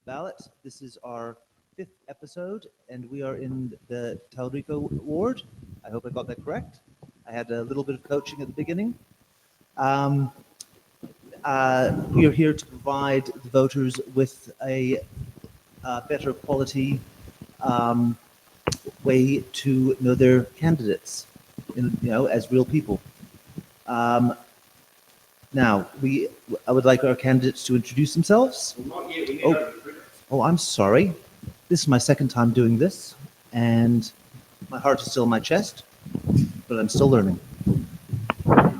Ballot. This is our 5th episode, and we are in the Tauriko ward. I hope I got that correct. I had a little bit of coaching at the beginning. We are here to provide the voters with a better quality way to know their candidates, as real people. Now, I would like our candidates to introduce themselves. Oh, I'm sorry. This is my second time doing this, and my heart is still in my chest, but I'm still learning.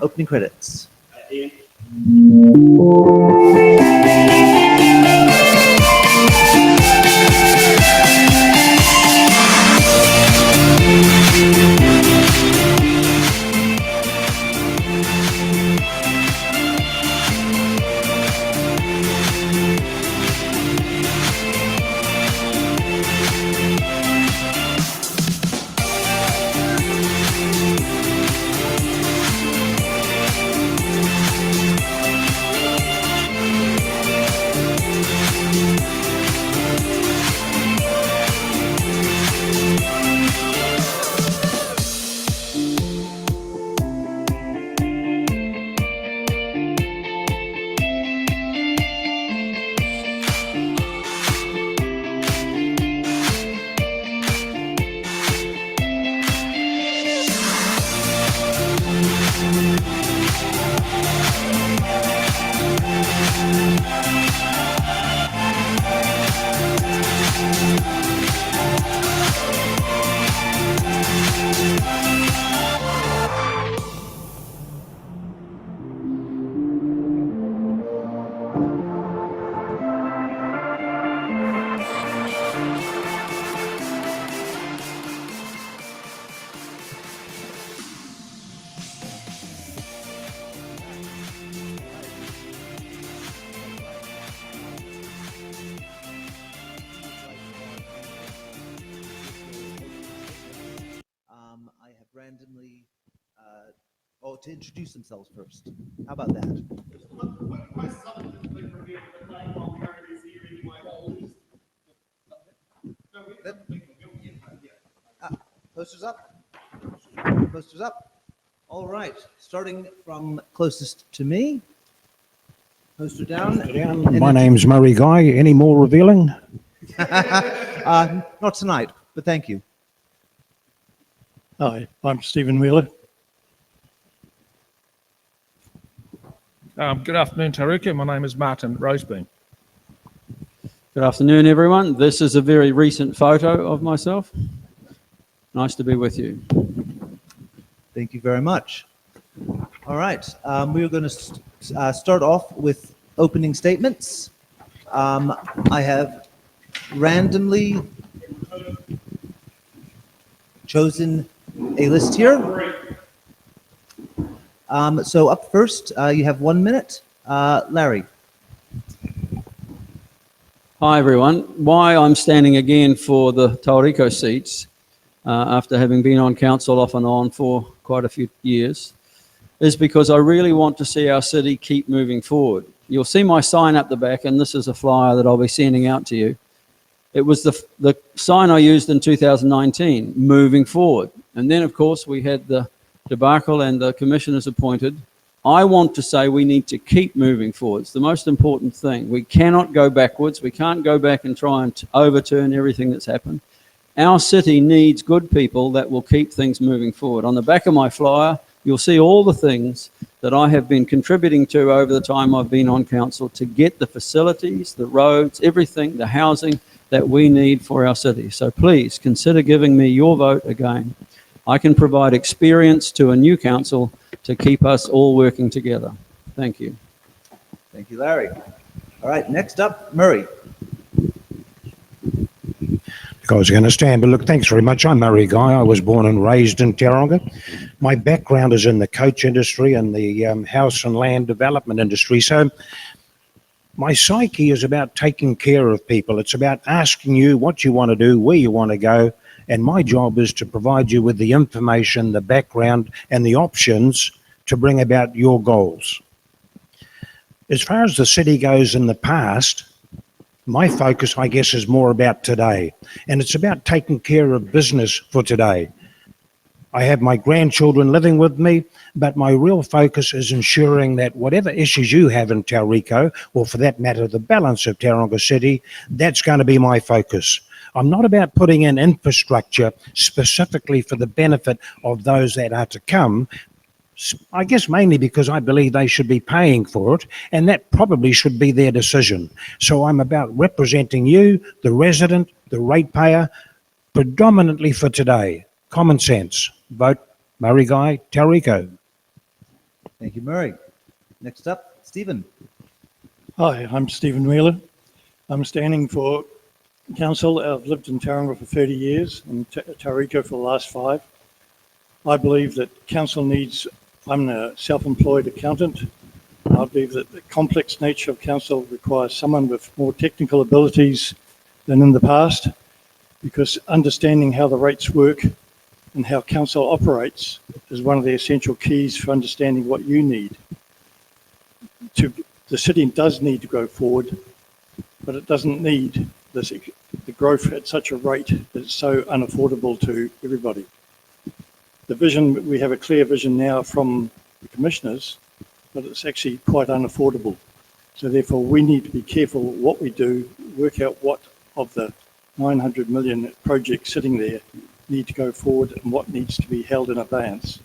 Opening credits. Ian. I have randomly, to introduce themselves first. How about that? Posters up. Posters up. All right. Starting from closest to me. Poster down. My name's Murray Guy. Any more revealing? Not tonight, but thank you. Hi, I'm Stephen Wheeler. Good afternoon, Tauriko. My name is Marten Rozeboom. Good afternoon, everyone. This is a very recent photo of myself. Nice to be with you. Thank you very much. All right. We are going to start off with opening statements. I have randomly chosen a list here. So up first, you have 1 minute. Larry. Hi, everyone. Why I'm standing again for the Tauriko seats, after having been on council off and on for quite a few years, is because I really want to see our city keep moving forward. You'll see my sign up the back, and this is a flyer that I'll be sending out to you. It was the sign I used in 2019, moving forward. And then, of course, we had the debacle and the commissioners appointed. I want to say we need to keep moving forward. It's the most important thing. We cannot go backwards. We can't go back and try and overturn everything that's happened. Our city needs good people that will keep things moving forward. On the back of my flyer, you'll see all the things that I have been contributing to over the time I've been on council to get the facilities, the roads, everything, the housing that we need for our city. So please consider giving me your vote again. I can provide experience to a new council to keep us all working together. Thank you. Thank you, Larry. All right, next up, Murray. I was going to stand, but look, thanks very much. I'm Murray Guy. I was born and raised in Tauranga. My background is in the coach industry and the house and land development industry. So my psyche is about taking care of people. It's about asking you what you want to do, where you want to go. And my job is to provide you with the information, the background, and the options to bring about your goals. As far as the city goes in the past, My focus, I guess, is more about today, and it's about taking care of business for today. I have my grandchildren living with me, but my real focus is ensuring that whatever issues you have in Tauriko, or for that matter, the balance of Tauranga City, that's going to be my focus. I'm not about putting in infrastructure specifically for the benefit of those that are to come, I guess mainly because I believe they should be paying for it, and that probably should be their decision. So I'm about representing you, the resident, the ratepayer, predominantly for today. Common sense. Vote Murray Guy, Tauriko. Thank you, Murray. Next up, Stephen. Hi, I'm Stephen Wheeler. I'm standing for council. I've lived in Tauranga for 30 years and Tauriko for the last 5. I believe that council needs, I'm a self-employed accountant. I believe that the complex nature of council requires someone with more technical abilities than in the past, because understanding how the rates work and how council operates is one of the essential keys for understanding what you need. The city does need to go forward, but it doesn't need the growth at such a rate that it's so unaffordable to everybody. The vision, we have a clear vision now from the commissioners, but it's actually quite unaffordable. So therefore we need to be careful what we do, work out what of the 900 million projects sitting there need to go forward and what needs to be held in abeyance.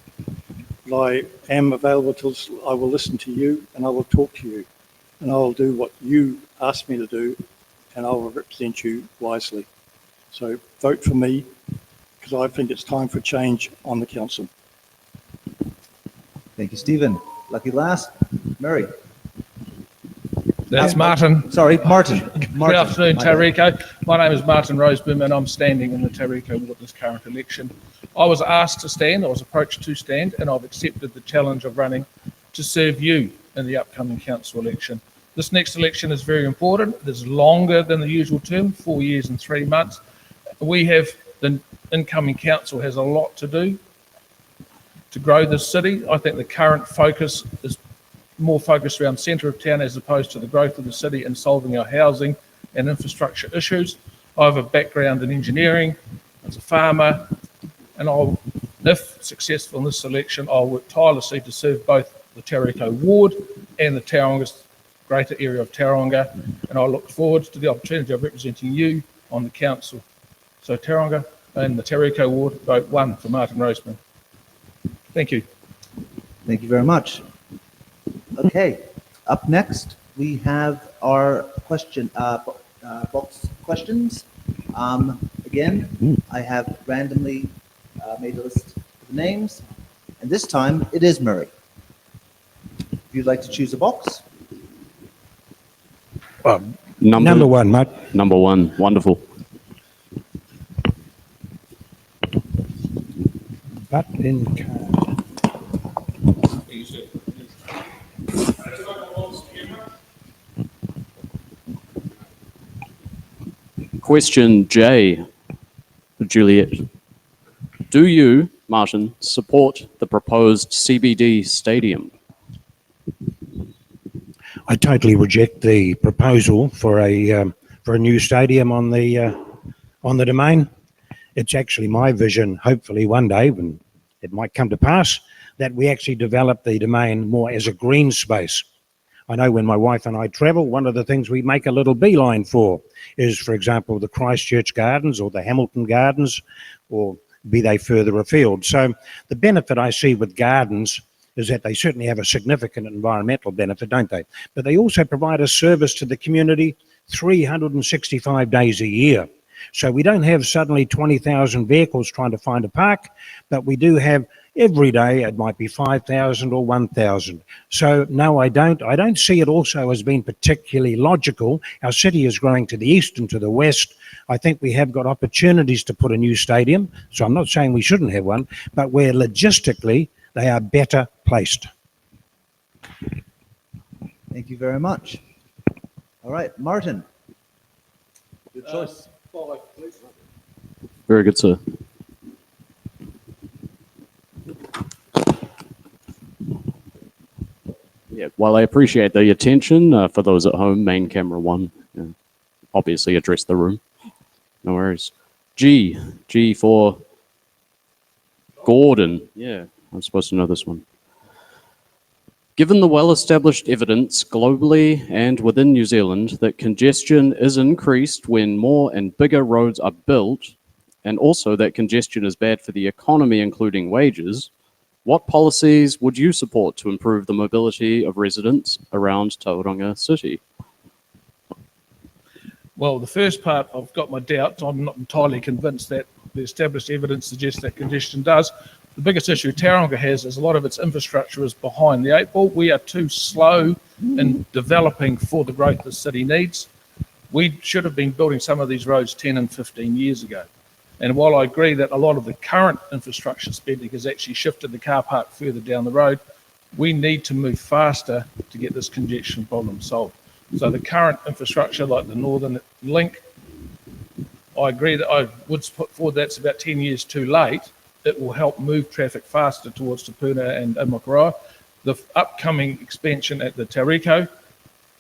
But I am available I will listen to you and I will talk to you and I will do what you ask me to do and I will represent you wisely. So vote for me because I think it's time for change on the council. Thank you, Stephen. Lucky last, Murray. That's Marten. Sorry, Marten. Good afternoon, Tauriko. My name is Marten Rozeboom and I'm standing in the Tauriko ward at this current election. I was asked to stand, I was approached to stand, and I've accepted the challenge of running to serve you in the upcoming council election. This next election is very important. It is longer than the usual term, 4 years and 3 months. The incoming council has a lot to do to grow this city. I think the current focus is more focused around centre of town as opposed to the growth of the city and solving our housing and infrastructure issues. I have a background in engineering as a farmer, and if successful in this election, I'll work tirelessly to serve both the Tauriko ward and the Tauranga, greater area of Tauranga, and I look forward to the opportunity of representing you on the council. So Tauranga and the Tauriko ward, vote 1 for Marten Rozeboom. Thank you. Thank you very much. Okay, up next, we have our question box questions. Again, I have randomly made a list of the names, and this time it is Murray. If you'd like to choose a box. Number 1, mate. Number 1, wonderful. Butt in card. Question J, Juliet. Do you, Marten, support the proposed CBD stadium? I totally reject the proposal for a new stadium on the domain. It's actually my vision, hopefully one day, when it might come to pass, that we actually develop the domain more as a green space. I know when my wife and I travel, one of the things we make a little beeline for is, for example, the Christchurch Gardens or the Hamilton Gardens, or be they further afield. So the benefit I see with gardens is that they certainly have a significant environmental benefit, don't they? But they also provide a service to the community 365 days a year. So we don't have suddenly 20,000 vehicles trying to find a park, but we do have every day it might be 5,000 or 1,000. So no, I don't see it also as being particularly logical. Our city is growing to the east and to the west. I think we have got opportunities to put a new stadium. So I'm not saying we shouldn't have one, but where logistically they are better placed. Thank you very much. All right, Marten. Good choice. 5, please. Very good, sir. Yeah, while I appreciate the attention, for those at home, main camera 1. Yeah. obviously address the room. No worries. G for Gordon. Yeah, I'm supposed to know this one. Given the well-established evidence globally and within New Zealand that congestion is increased when more and bigger roads are built, and also that congestion is bad for the economy, including wages, what policies would you support to improve the mobility of residents around Tauranga City? Well, the first part, I've got my doubts. I'm not entirely convinced that the established evidence suggests that congestion does. The biggest issue Tauranga has is a lot of its infrastructure is behind the eight ball. We are too slow in developing for the growth the city needs. We should have been building some of these roads 10 and 15 years ago. And while I agree that a lot of the current infrastructure spending has actually shifted the car park further down the road, we need to move faster to get this congestion problem solved. So the current infrastructure, like the Northern Link, I agree that I would put forward that's about 10 years too late. It will help move traffic faster towards Te Puna and Amakoroa. The upcoming expansion at the Tauriko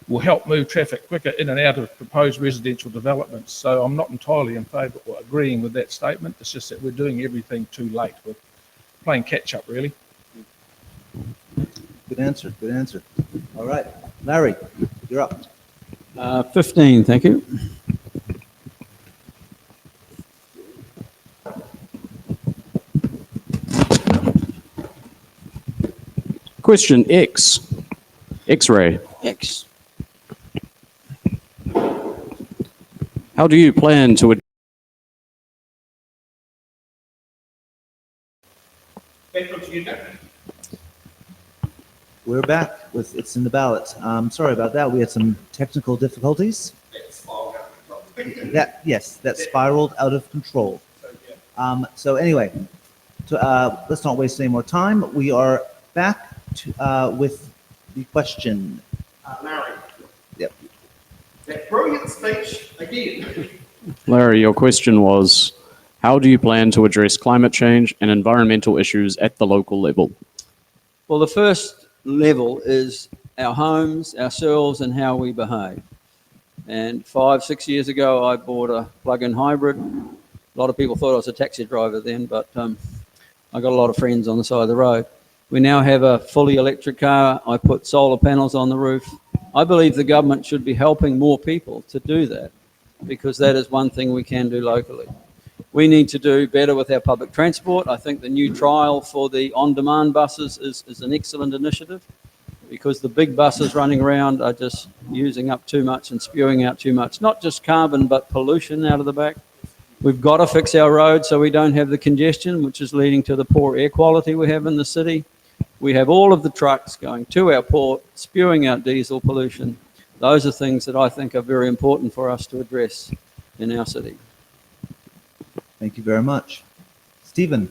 will help move traffic quicker in and out of proposed residential developments. So I'm not entirely in favour of agreeing with that statement. It's just that we're doing everything too late. We're playing catch up, really. Good answer. Good answer. All right, Larry, you're up. 15, thank you. Question X. X-ray. X. How do you plan to We're back with It's in the Ballot. Sorry about that. We had some technical difficulties. That spiraled out of control. So anyway, let's not waste any more time. We are back with the question. Larry, Yep. that brilliant speech again. Larry, your question was, how do you plan to address climate change and environmental issues at the local level? Well, the first level is our homes, ourselves, and how we behave. And 5-6 years ago, I bought a plug-in hybrid. A lot of people thought I was a taxi driver then, but I got a lot of friends on the side of the road. We now have a fully electric car. I put solar panels on the roof. I believe the government should be helping more people to do that, because that is one thing we can do locally. We need to do better with our public transport. I think the new trial for the on-demand buses is an excellent initiative, because the big buses running around are just using up too much and spewing out too much, not just carbon, but pollution out of the back. We've got to fix our roads so we don't have the congestion, which is leading to the poor air quality we have in the city. We have all of the trucks going to our port, spewing out diesel pollution. Those are things that I think are very important for us to address in our city. Thank you very much. Stephen.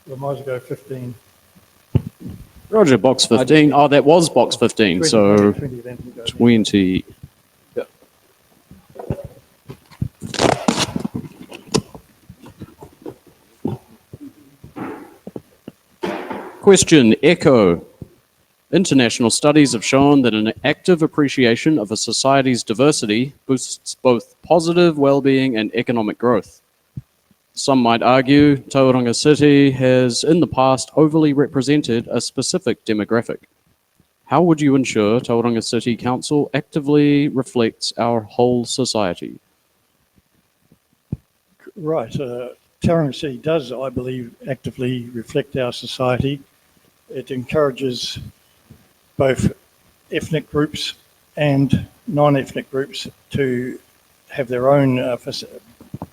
We might as well go 15. Roger, box 15. Oh, that was box 15, 20, so 20, then we go 20. Yep. Question Echo. International studies have shown that an active appreciation of a society's diversity boosts both positive well-being and economic growth. Some might argue Tauranga City has in the past overly represented a specific demographic. How would you ensure Tauranga City Council actively reflects our whole society? Right. Tauranga City does, I believe, actively reflect our society. It encourages both ethnic groups and non-ethnic groups to have their own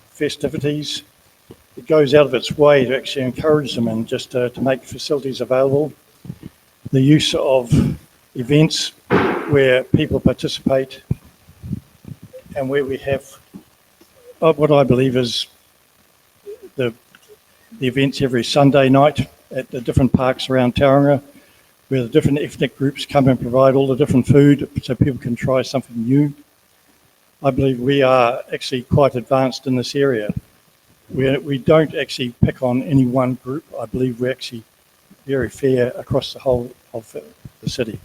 festivities. It goes out of its way to actually encourage them and just to make facilities available. The use of events where people participate and where we have what I believe is the events every Sunday night at the different parks around Tauranga, where the different ethnic groups come and provide all the different food so people can try something new. I believe we are actually quite advanced in this area. We don't actually pick on any one group. I believe we're actually very fair across the whole of the city.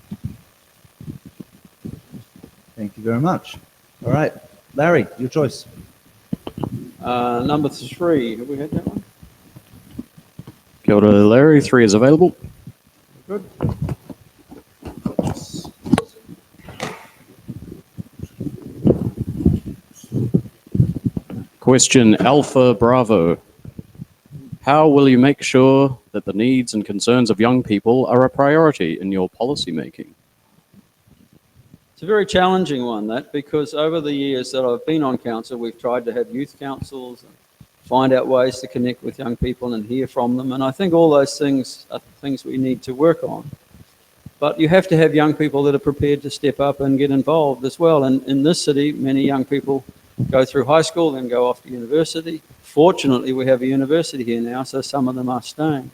Thank you very much. All right, Larry, your choice. Number 3, have we had that one? Kia ora, Larry. 3 is available. Good. Question Alpha Bravo. How will you make sure that the needs and concerns of young people are a priority in your policy making? It's a very challenging one, that, because over the years that I've been on council, we've tried to have youth councils and find out ways to connect with young people and hear from them. And I think all those things are things we need to work on. But you have to have young people that are prepared to step up and get involved as well. And in this city, many young people go through high school, then go off to university. Fortunately, we have a university here now, so some of them are staying.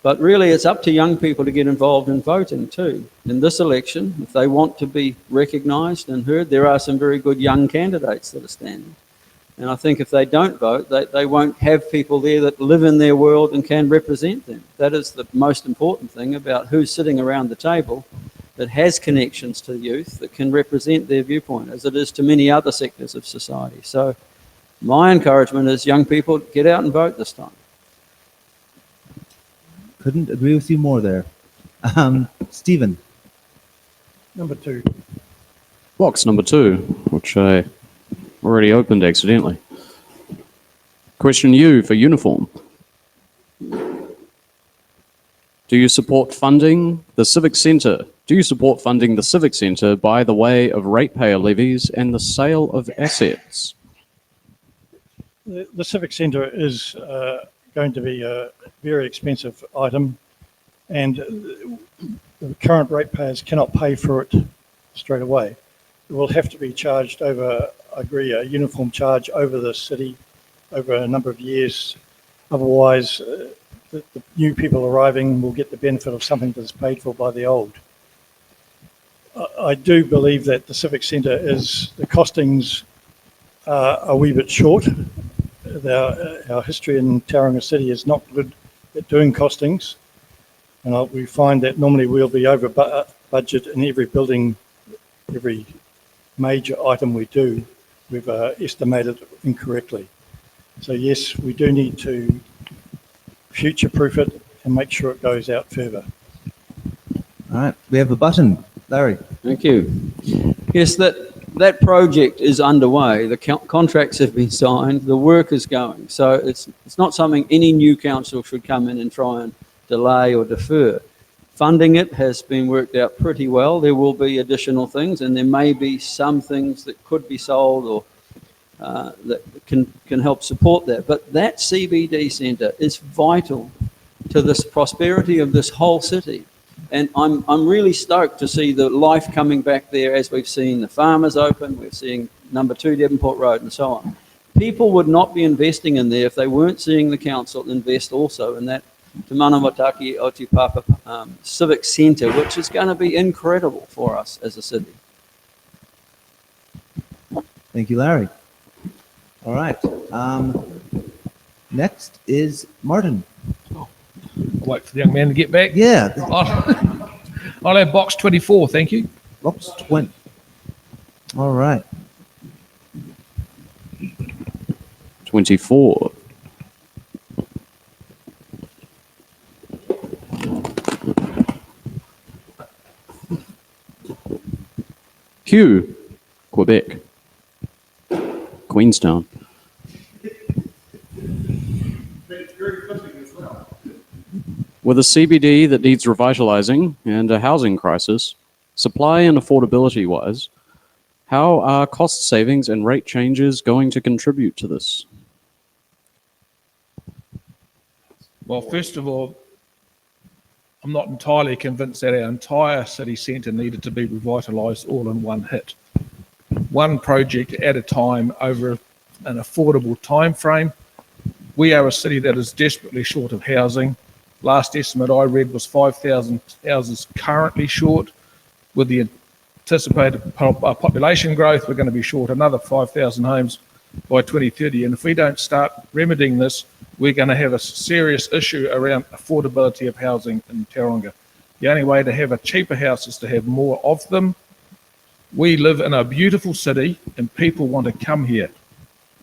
But really, it's up to young people to get involved in voting too. In this election, if they want to be recognised and heard, there are some very good young candidates that are standing. And I think if they don't vote, they won't have people there that live in their world and can represent them. That is the most important thing about who's sitting around the table that has connections to youth that can represent their viewpoint, as it is to many other sectors of society. So my encouragement is young people, get out and vote this time. Couldn't agree with you more there. Stephen. Number 2. Box number 2, which I already opened accidentally. Question U for uniform. Do you support funding the Civic Centre? Do you support funding the Civic Centre by the way of ratepayer levies and the sale of assets? The Civic Centre is going to be a very expensive item, and the current ratepayers cannot pay for it straight away. It will have to be charged over, I agree, a uniform charge over the city over a number of years. Otherwise, the new people arriving will get the benefit of something that's paid for by the old. I do believe that the Civic Centre the costings are a wee bit short. Our history in Tauranga City is not good at doing costings, and we find that normally we'll be over budget in every building, every major item we do, we've estimated incorrectly. So yes, we do need to future-proof it and make sure it goes out further. All right, we have a button. Larry. Thank you. Yes, that project is underway. The contracts have been signed. The work is going. So it's not something any new council should come in and try and delay or defer. Funding it has been worked out pretty well. There will be additional things, and there may be some things that could be sold or that can help support that. But that CBD centre is vital to this prosperity of this whole city. And I'm really stoked to see the life coming back there, as we've seen the farmers open, we're seeing number 2 Devonport Road and so on. People would not be investing in there if they weren't seeing the council invest also in that Te Manamataki Otipapa Civic Centre, which is going to be incredible for us as a city. Thank you, Larry. All right. Next is Martin. I'll wait for the young man to get back. Yeah, I'll have box 24, thank you. box 20. All right. 24. Q, Quebec. Queenstown. With a CBD that needs revitalising and a housing crisis, supply and affordability wise, how are cost savings and rate changes going to contribute to this? Well, first of all, I'm not entirely convinced that our entire city centre needed to be revitalised all in one hit. One project at a time over an affordable time frame. We are a city that is desperately short of housing. Last estimate I read was 5,000 houses currently short. With the anticipated population growth, we're going to be short another 5,000 homes by 2030. And if we don't start remedying this, we're going to have a serious issue around affordability of housing in Tauranga. The only way to have a cheaper house is to have more of them. We live in a beautiful city and people want to come here.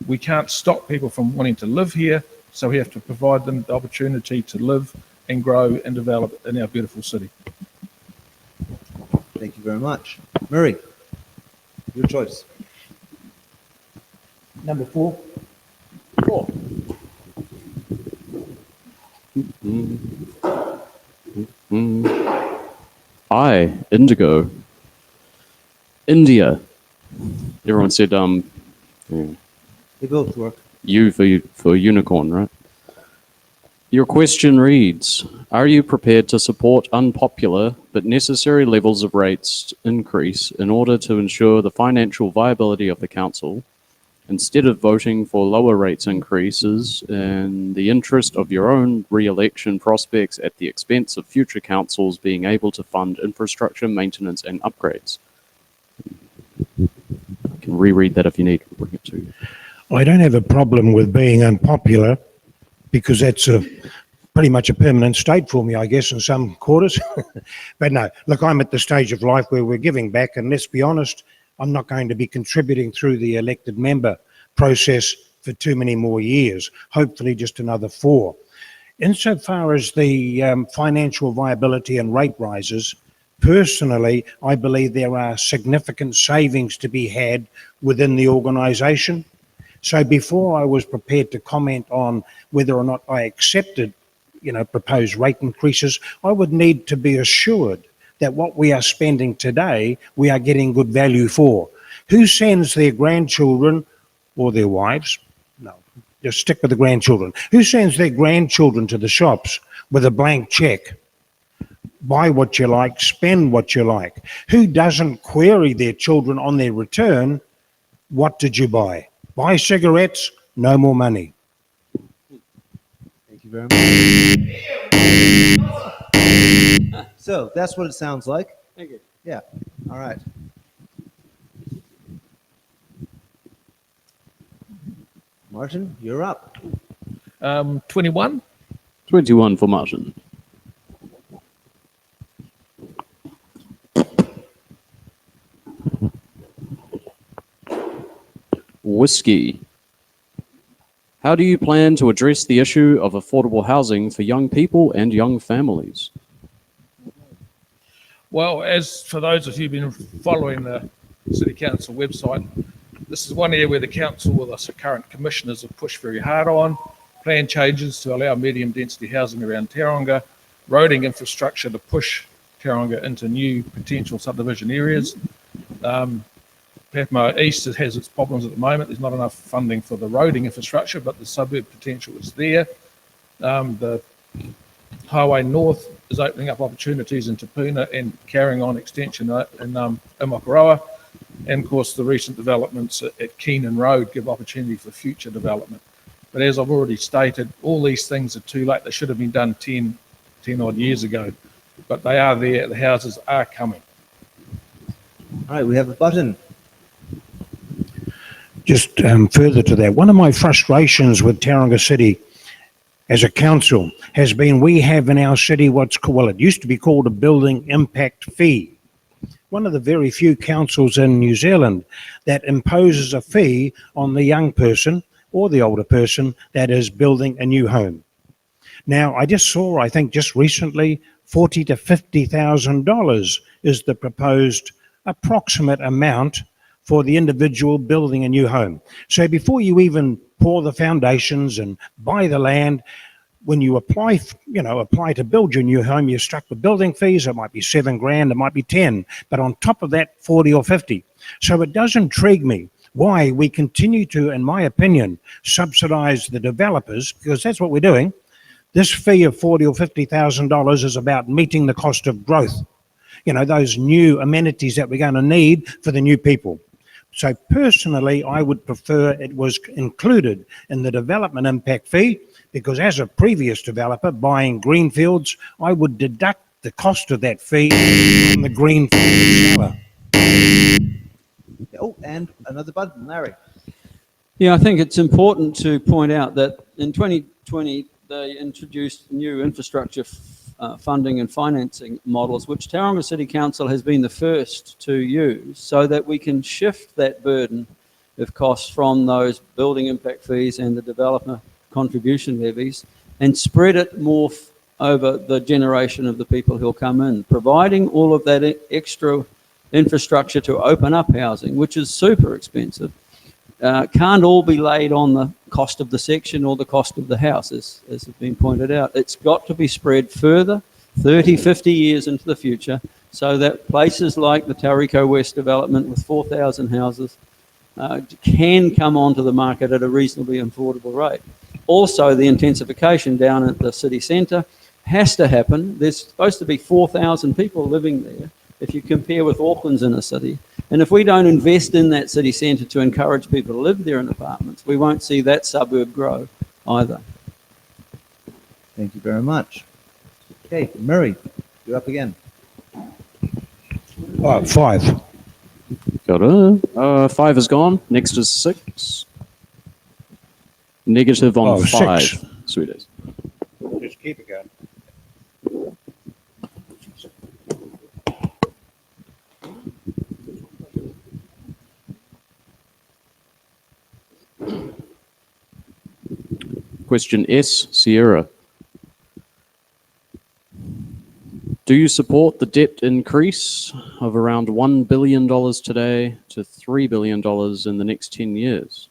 We can't stop people from wanting to live here, so we have to provide them the opportunity to live and grow and develop in our beautiful city. Thank you very much. Murray, your choice. Number 4. I, Indigo. India. Everyone said, yeah. They both work. U for unicorn, right? Your question reads, are you prepared to support unpopular but necessary levels of rates increase in order to ensure the financial viability of the council, instead of voting for lower rates increases in the interest of your own re-election prospects at the expense of future councils being able to fund infrastructure, maintenance and upgrades? I can reread that if you need to bring it to. I don't have a problem with being unpopular because that's pretty much a permanent state for me, I guess, in some quarters. But no, look, I'm at the stage of life where we're giving back, and let's be honest, I'm not going to be contributing through the elected member process for too many more years, hopefully just another 4. Insofar as the financial viability and rate rises, personally, I believe there are significant savings to be had within the organisation. So before I was prepared to comment on whether or not I accepted, proposed rate increases, I would need to be assured that what we are spending today, we are getting good value for. Who sends their grandchildren or their wives? No, just stick with the grandchildren. Who sends their grandchildren to the shops with a blank check? Buy what you like, spend what you like. Who doesn't query their children on their return? What did you buy? Buy cigarettes, no more money. Thank you very much. So that's what it sounds like. Thank you. Yeah. All right. Martin, you're up. 21. 21 for Martin. Whiskey. How do you plan to address the issue of affordable housing for young people and young families? Well, as for those of you who've been following the City Council website, this is one area where the council with us current commissioners have pushed very hard on. Plan changes to allow medium density housing around Tauranga, roading infrastructure to push Tauranga into new potential subdivision areas. Patmo East has its problems at the moment. There's not enough funding for the roading infrastructure, but the suburb potential is there. The Highway North is opening up opportunities in Tapuna and carrying on extension in Imakaroa. And of course, the recent developments at Keenan Road give opportunity for future development. But as I've already stated, all these things are too late. They should have been done 10 odd years ago, but they are there. The houses are coming. All right, we have a button. Just further to that, one of my frustrations with Tauranga City as a council has been we have in our city what's called, well, it used to be called a building impact fee. One of the very few councils in New Zealand that imposes a fee on the young person or the older person that is building a new home. Now, I just saw, I think just recently, $40,000 to $50,000 is the proposed approximate amount for the individual building a new home. So before you even pour the foundations and buy the land, when you apply to build your new home, you're struck with building fees. It might be $7,000, it might be 10, but on top of that, 40 or 50. So it does intrigue me why we continue to, in my opinion, subsidize the developers, because that's what we're doing. This fee of $40,000 or $50,000 is about meeting the cost of growth. Those new amenities that we're going to need for the new people. So personally, I would prefer it was included in the development impact fee, because as a previous developer buying greenfields, I would deduct the cost of that fee from the greenfield seller. Oh, and another button, Larry. Yeah, I think it's important to point out that in 2020, they introduced new infrastructure funding and financing models, which Tauranga City Council has been the first to use, so that we can shift that burden of costs from those building impact fees and the developer contribution levies and spread it more over the generation of the people who'll come in, providing all of that extra infrastructure to open up housing, which is super expensive. Can't all be laid on the cost of the section or the cost of the house, as has been pointed out. It's got to be spread further, 30, 50 years into the future, so that places like the Tauriko West development with 4,000 houses can come onto the market at a reasonably affordable rate. Also, the intensification down at the city centre has to happen. There's supposed to be 4,000 people living there if you compare with Auckland's inner city. And if we don't invest in that city centre to encourage people to live there in apartments, we won't see that suburb grow either. Thank you very much. Okay, Murray, you're up again. 5. Got it. 5 is gone. Next is 6. Negative on 5. 6. Sweet as. Just keep it going. Question S, Sierra. Do you support the debt increase of around $1 billion today to $3 billion in the next 10 years?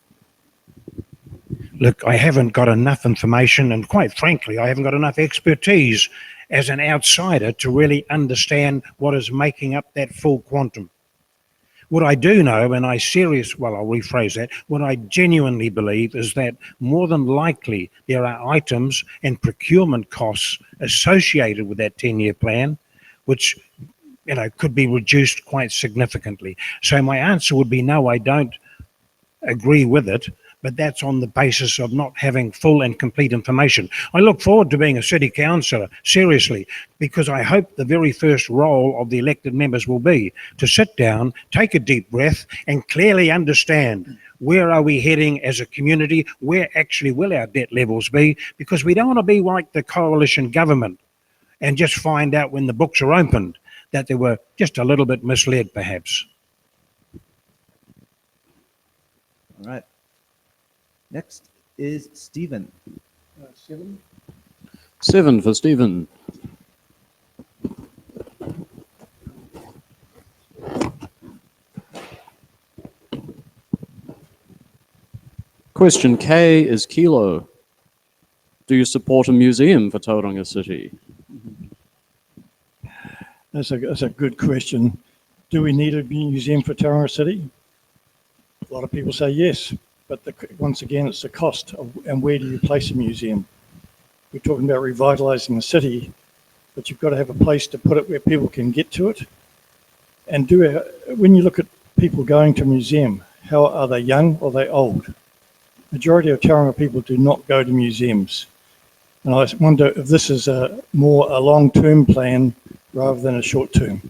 Look, I haven't got enough information, and quite frankly, I haven't got enough expertise as an outsider to really understand what is making up that full quantum. What I do know, and I'll rephrase that, what I genuinely believe is that more than likely there are items and procurement costs associated with that 10-year plan, which, could be reduced quite significantly. So my answer would be no, I don't agree with it, but that's on the basis of not having full and complete information. I look forward to being a city councillor, seriously, because I hope the very first role of the elected members will be to sit down, take a deep breath, and clearly understand where are we heading as a community, where actually will our debt levels be, because we don't want to be like the coalition government and just find out when the books are opened that they were just a little bit misled, perhaps. All right. Next is Stephen. 7. 7 for Stephen. Question K is Kilo. Do you support a museum for Tauranga City? That's a good question. Do we need a museum for Tauranga City? A lot of people say yes, but once again, it's the cost and where do you place a museum? We're talking about revitalising the city, but you've got to have a place to put it where people can get to it. And when you look at people going to a museum, how are they, young or are they old? Majority of Tauranga people do not go to museums. And I wonder if this is more a long-term plan rather than a short-term.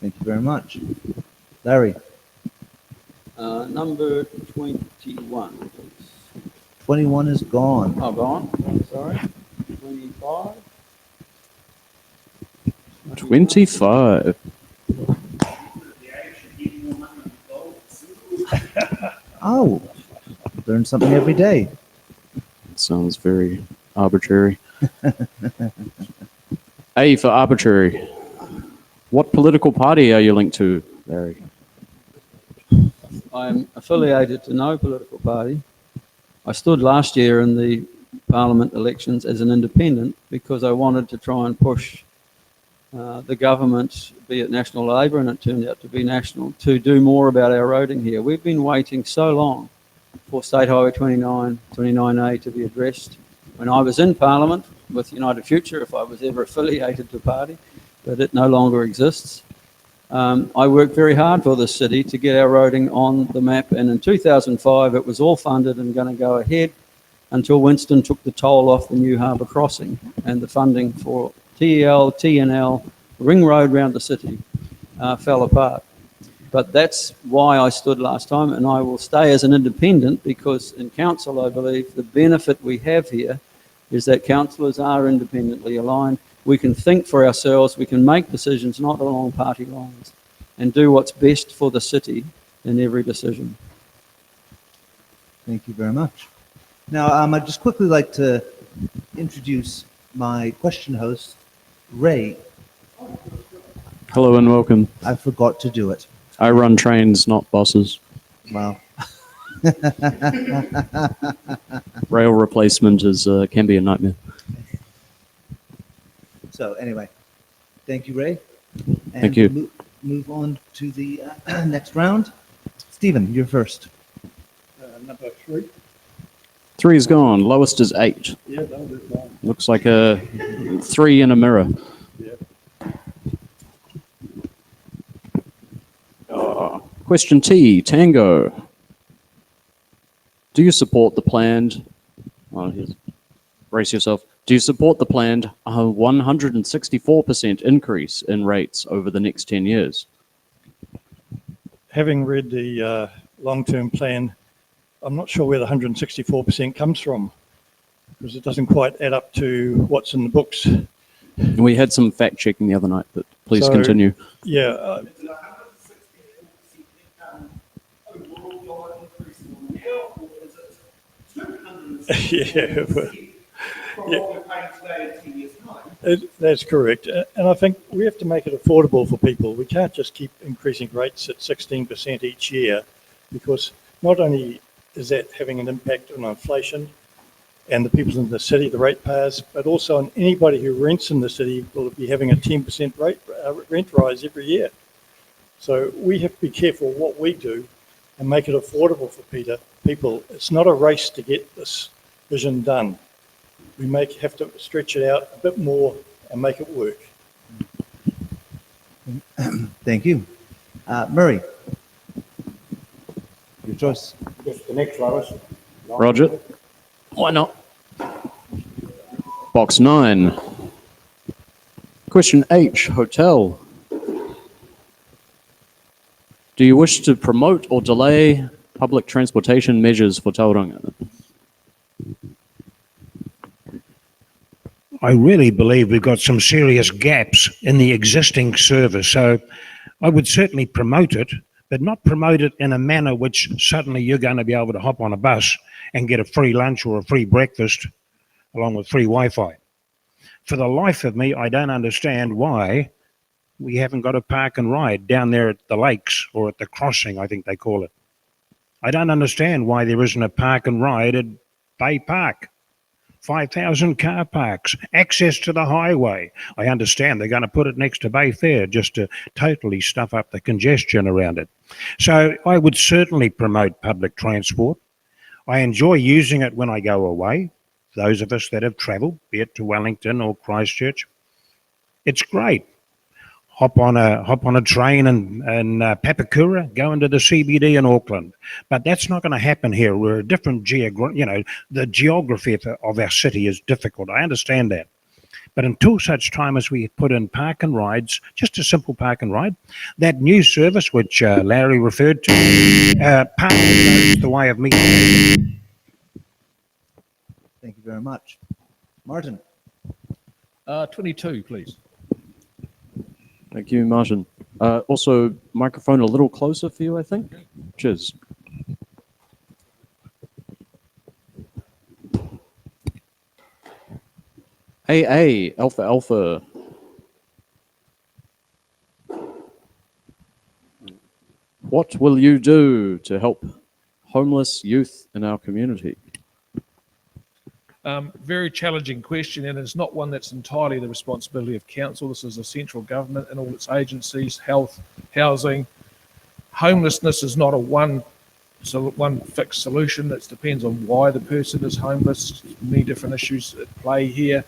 Thank you very much. Larry. Number 21, please. 21 is gone. Oh, gone. Sorry. 25. 25. Oh, learn something every day. Sounds very arbitrary. A for arbitrary. What political party are you linked to, Larry? I'm affiliated to no political party. I stood last year in the Parliament elections as an independent because I wanted to try and push the government, be it National Labor, and it turned out to be National, to do more about our roading here. We've been waiting so long for State Highway 29, 29A to be addressed. When I was in Parliament with United Future, if I was ever affiliated to a party, but it no longer exists, I worked very hard for this city to get our roading on the map, and in 2005 it was all funded and going to go ahead until Winston took the toll off the new harbour crossing and the funding for TEL, TNL, Ring Road round the city fell apart. But that's why I stood last time, and I will stay as an independent because in council I believe the benefit we have here is that councillors are independently aligned. We can think for ourselves, we can make decisions not along party lines, and do what's best for the city in every decision. Thank you very much. Now, I'd just quickly like to introduce my question host, Ray. Hello and welcome. I forgot to do it. I run trains, not buses. Wow. Rail replacement is can be a nightmare. So anyway, thank you, Ray. And Thank you. we'll move on to the next round. Stephen, you're first. Number 3. 3 is gone. Lowest is 8. Yeah, that'll do fine. Looks like a 3 in a mirror. Yeah. Question T, Tango. Do you support the planned, brace yourself, do you support the planned 164% increase in rates over the next 10 years? Having read the long-term plan, I'm not sure where the 164% comes from, because it doesn't quite add up to what's in the books. We had some fact checking the other night, but please So- continue. Yeah, yeah, that's correct. And I think we have to make it affordable for people. We can't just keep increasing rates at 16% each year, because not only is that having an impact on inflation and the people in the city, the ratepayers, but also on anybody who rents in the city will be having a 10% rent rise every year. So we have to be careful what we do and make it affordable for people. It's not a race to get this vision done. We have to stretch it out a bit more and make it work. Thank you. Murray, your choice. Just the next lowest. Roger. Why not? Box 9. Question H, Hotel. Do you wish to promote or delay public transportation measures for Tauranga? I really believe we've got some serious gaps in the existing service. So I would certainly promote it, but not promote it in a manner which suddenly you're going to be able to hop on a bus and get a free lunch or a free breakfast along with free Wi-Fi. For the life of me, I don't understand why we haven't got a park and ride down there at the lakes or at the crossing, I think they call it. I don't understand why there isn't a park and ride at Bay Park. 5,000 car parks, access to the highway. I understand they're going to put it next to Bay Fair just to totally stuff up the congestion around it. So I would certainly promote public transport. I enjoy using it when I go away. Those of us that have travelled, be it to Wellington or Christchurch, it's great. Hop on a train and Papakura, go into the CBD in Auckland. But that's not going to happen here. We're a different the geography of our city is difficult. I understand that. But until such time as we put in park and rides, just a simple park and ride, that new service which Larry referred to, park goes the way of me. Thank you very much. Martin. 22, please. Thank you, Martin. Also, microphone a little closer for you, I think. Cheers. AA, Alpha Alpha. What will you do to help homeless youth in our community? Very challenging question, and it's not one that's entirely the responsibility of council. This is a central government and all its agencies, health, housing. Homelessness is not a one fixed solution. It depends on why the person is homeless. Many different issues at play here.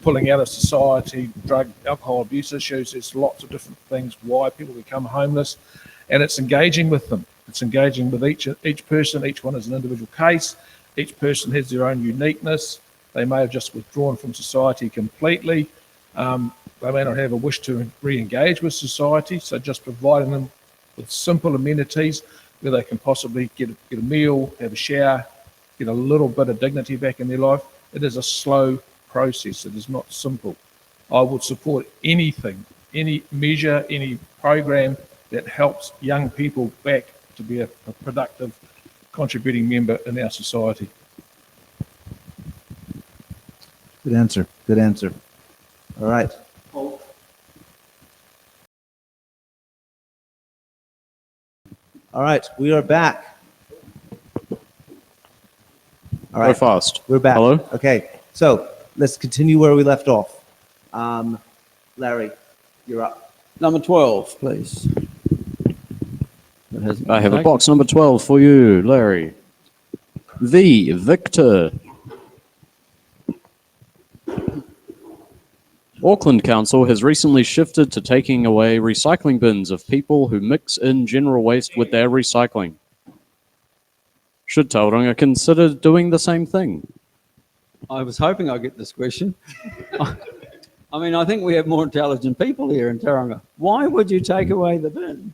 Pulling out of society, drug, alcohol abuse issues. There's lots of different things why people become homeless, and it's engaging with them. It's engaging with each person. Each one is an individual case. Each person has their own uniqueness. They may have just withdrawn from society completely. They may not have a wish to re-engage with society, so just providing them with simple amenities where they can possibly get a meal, have a shower, get a little bit of dignity back in their life. It is a slow process. It is not simple. I would support anything, any measure, any program that helps young people back to be a productive, contributing member in our society. Good answer. Good answer. All right. All right, we are back. All Go right, fast. we're back. Hello? Okay, so let's continue where we left off. Larry, you're up. Number 12, please. That hasn't I have a been box number 12 for you, Larry. V. Victor. Auckland Council has recently shifted to taking away recycling bins of people who mix in general waste with their recycling. Should Tauranga consider doing the same thing? I was hoping I'd get this question. I mean, I think we have more intelligent people here in Tauranga. Why would you take away the bin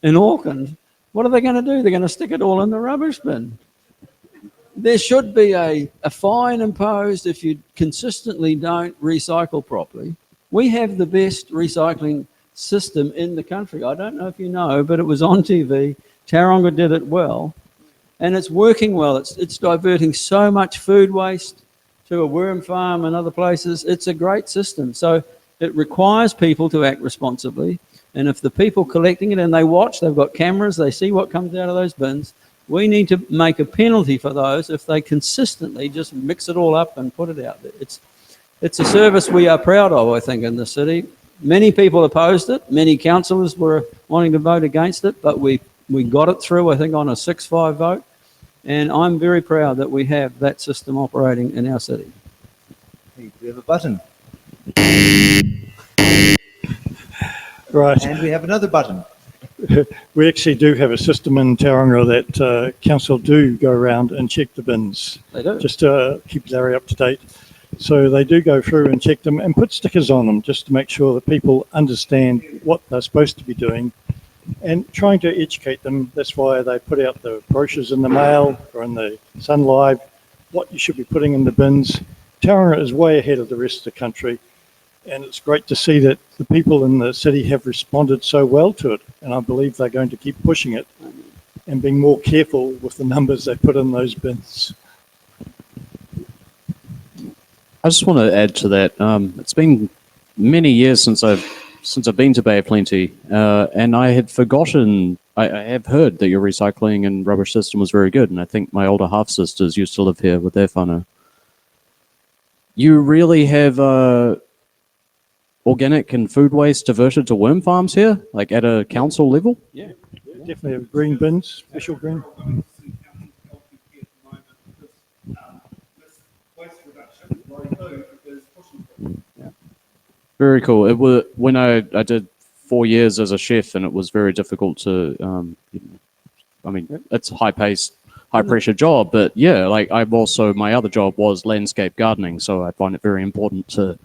in Auckland? What are they going to do? They're going to stick it all in the rubbish bin. There should be a fine imposed if you consistently don't recycle properly. We have the best recycling system in the country. I don't know if you know, but it was on TV. Tauranga did it well, and it's working well. It's diverting so much food waste to a worm farm and other places. It's a great system. So it requires people to act responsibly. And if the people collecting it and they watch, they've got cameras, they see what comes out of those bins, we need to make a penalty for those if they consistently just mix it all up and put it out there. It's a service we are proud of, I think, in the city. Many people opposed it. Many councillors were wanting to vote against it, but we got it through, I think, on a 6-5 vote. And I'm very proud that we have that system operating in our city. Hey, we have a button. Right. And we have another button. We actually do have a system in Tauranga that council do go around and check the bins. They do. Just to keep Larry up to date. So they do go through and check them and put stickers on them just to make sure that people understand what they're supposed to be doing and trying to educate them. That's why they put out the brochures in the mail or in the Sun Live, what you should be putting in the bins. Tauranga is way ahead of the rest of the country. And it's great to see that the people in the city have responded so well to it. And I believe they're going to keep pushing it and being more careful with the numbers they put in those bins. I just want to add to that. It's been many years since I've been to Bay of Plenty, and I had forgotten. I have heard that your recycling and rubbish system was very good, and I think my older half sisters used to live here with their whānau. You really have organic and food waste diverted to worm farms here, like at a council level? Yeah. Definitely have green bins, special green. Very cool. It was when I did 4 years as a chef, and it was very difficult to. I mean, it's a high-paced, high-pressure job, but yeah, like my other job was landscape gardening, so I find it very important to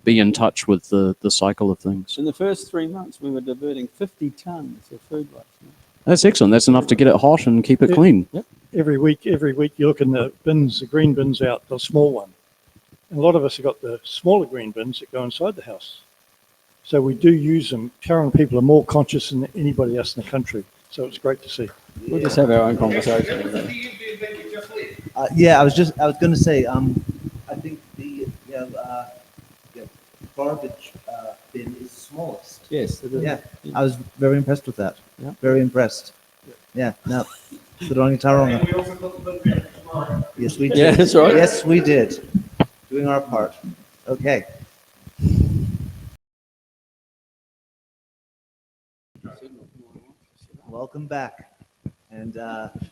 be in touch with the cycle of things. In the first 3 months, we were diverting 50 tons of food waste. That's excellent. That's enough to get it hot and keep it clean. Yep. Every week you look in the bins, the green bins out, the small one. And a lot of us have got the smaller green bins that go inside the house. So we do use them. Tauranga people are more conscious than anybody else in the country. So it's great to see. We'll just have our own conversation. Yeah, I was going to say, I think the garbage bin is smallest. Yes, it is. Yeah, I was very impressed with that. Yeah. Very impressed. Yeah, now, Tauranga. We also got the bin tomorrow. Yes, we did. Yeah, that's right. Yes, we did. Doing our part. Okay. Welcome back. And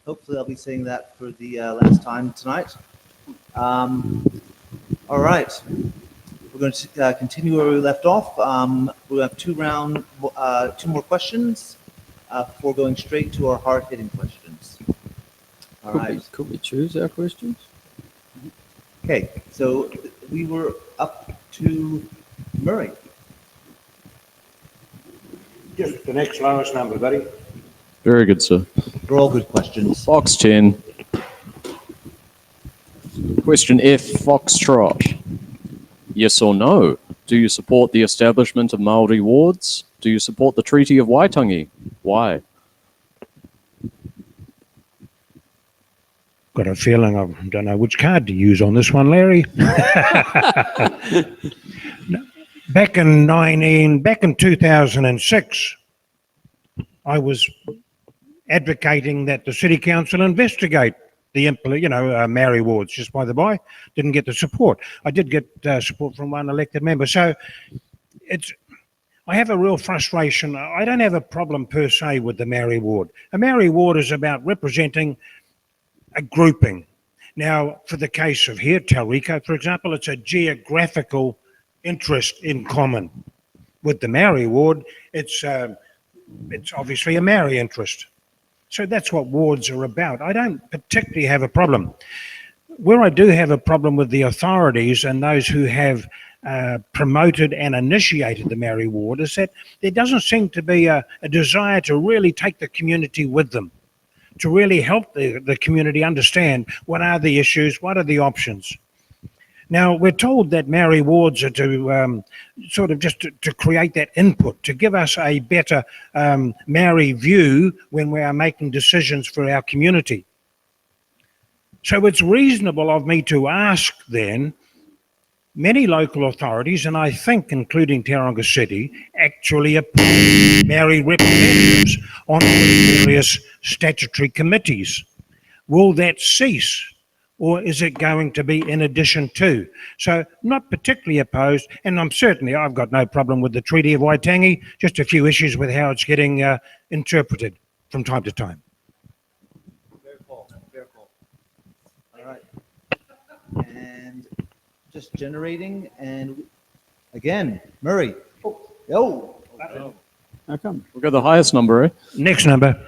hopefully I'll be saying that for the last time tonight. All right. We're going to continue where we left off. We'll have two more questions before going straight to our hard-hitting questions. All right. Could we choose our questions? Okay, so we were up to Murray. Just the next lowest number, buddy. Very good, sir. They're all good questions. Box 10. Question F, Foxtrot. Yes or no? Do you support the establishment of Māori wards? Do you support the Treaty of Waitangi? Why? Got a feeling I don't know which card to use on this one, Larry. Back in 2006, I was advocating that the City Council investigate the Maori wards. Just by the by, didn't get the support. I did get support from one elected member. So I have a real frustration. I don't have a problem per se with the Maori ward. A Maori ward is about representing a grouping. Now, for the case of here, Tauriko, for example, it's a geographical interest in common. With the Maori ward, it's obviously a Maori interest. So that's what wards are about. I don't particularly have a problem. Where I do have a problem with the authorities and those who have promoted and initiated the Maori ward is that there doesn't seem to be a desire to really take the community with them, to really help the community understand what are the issues, what are the options. Now, we're told that Maori wards are to to create that input, to give us a better Maori view when we are making decisions for our community. So it's reasonable of me to ask then, many local authorities, and I think including Tauranga City, actually appoint Maori representatives on various statutory committees. Will that cease? Or is it going to be in addition to? So not particularly opposed, and I've got no problem with the Treaty of Waitangi, just a few issues with how it's getting interpreted from time to time. Fair call, fair call. All right. And just generating, and again, Murray. Oh. How come? We'll go the highest number, eh? Next number.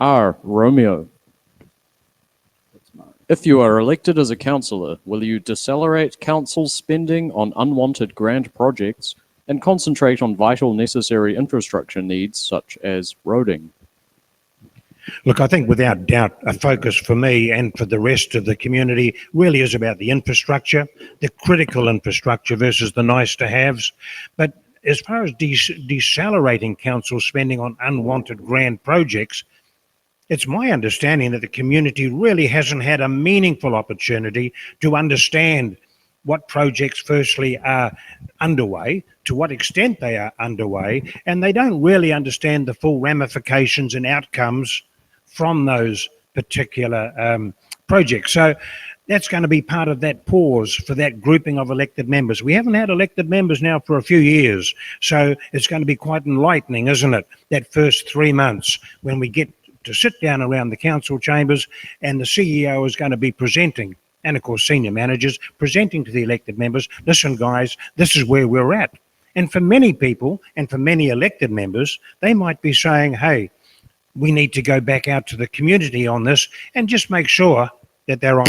R, Romeo. If you are elected as a councillor, will you decelerate council spending on unwanted grand projects and concentrate on vital necessary infrastructure needs such as roading? Look, I think without doubt, a focus for me and for the rest of the community really is about the infrastructure, the critical infrastructure versus the nice to haves. But as far as decelerating council spending on unwanted grand projects, it's my understanding that the community really hasn't had a meaningful opportunity to understand what projects firstly are underway, to what extent they are underway, and they don't really understand the full ramifications and outcomes from those particular projects. So that's going to be part of that pause for that grouping of elected members. We haven't had elected members now for a few years, so it's going to be quite enlightening, isn't it? That first 3 months when we get to sit down around the council chambers and the CEO is going to be presenting, and of course senior managers presenting to the elected members, listen guys, this is where we're at. And for many people and for many elected members, they might be saying, hey, we need to go back out to the community on this and just make sure that they're on.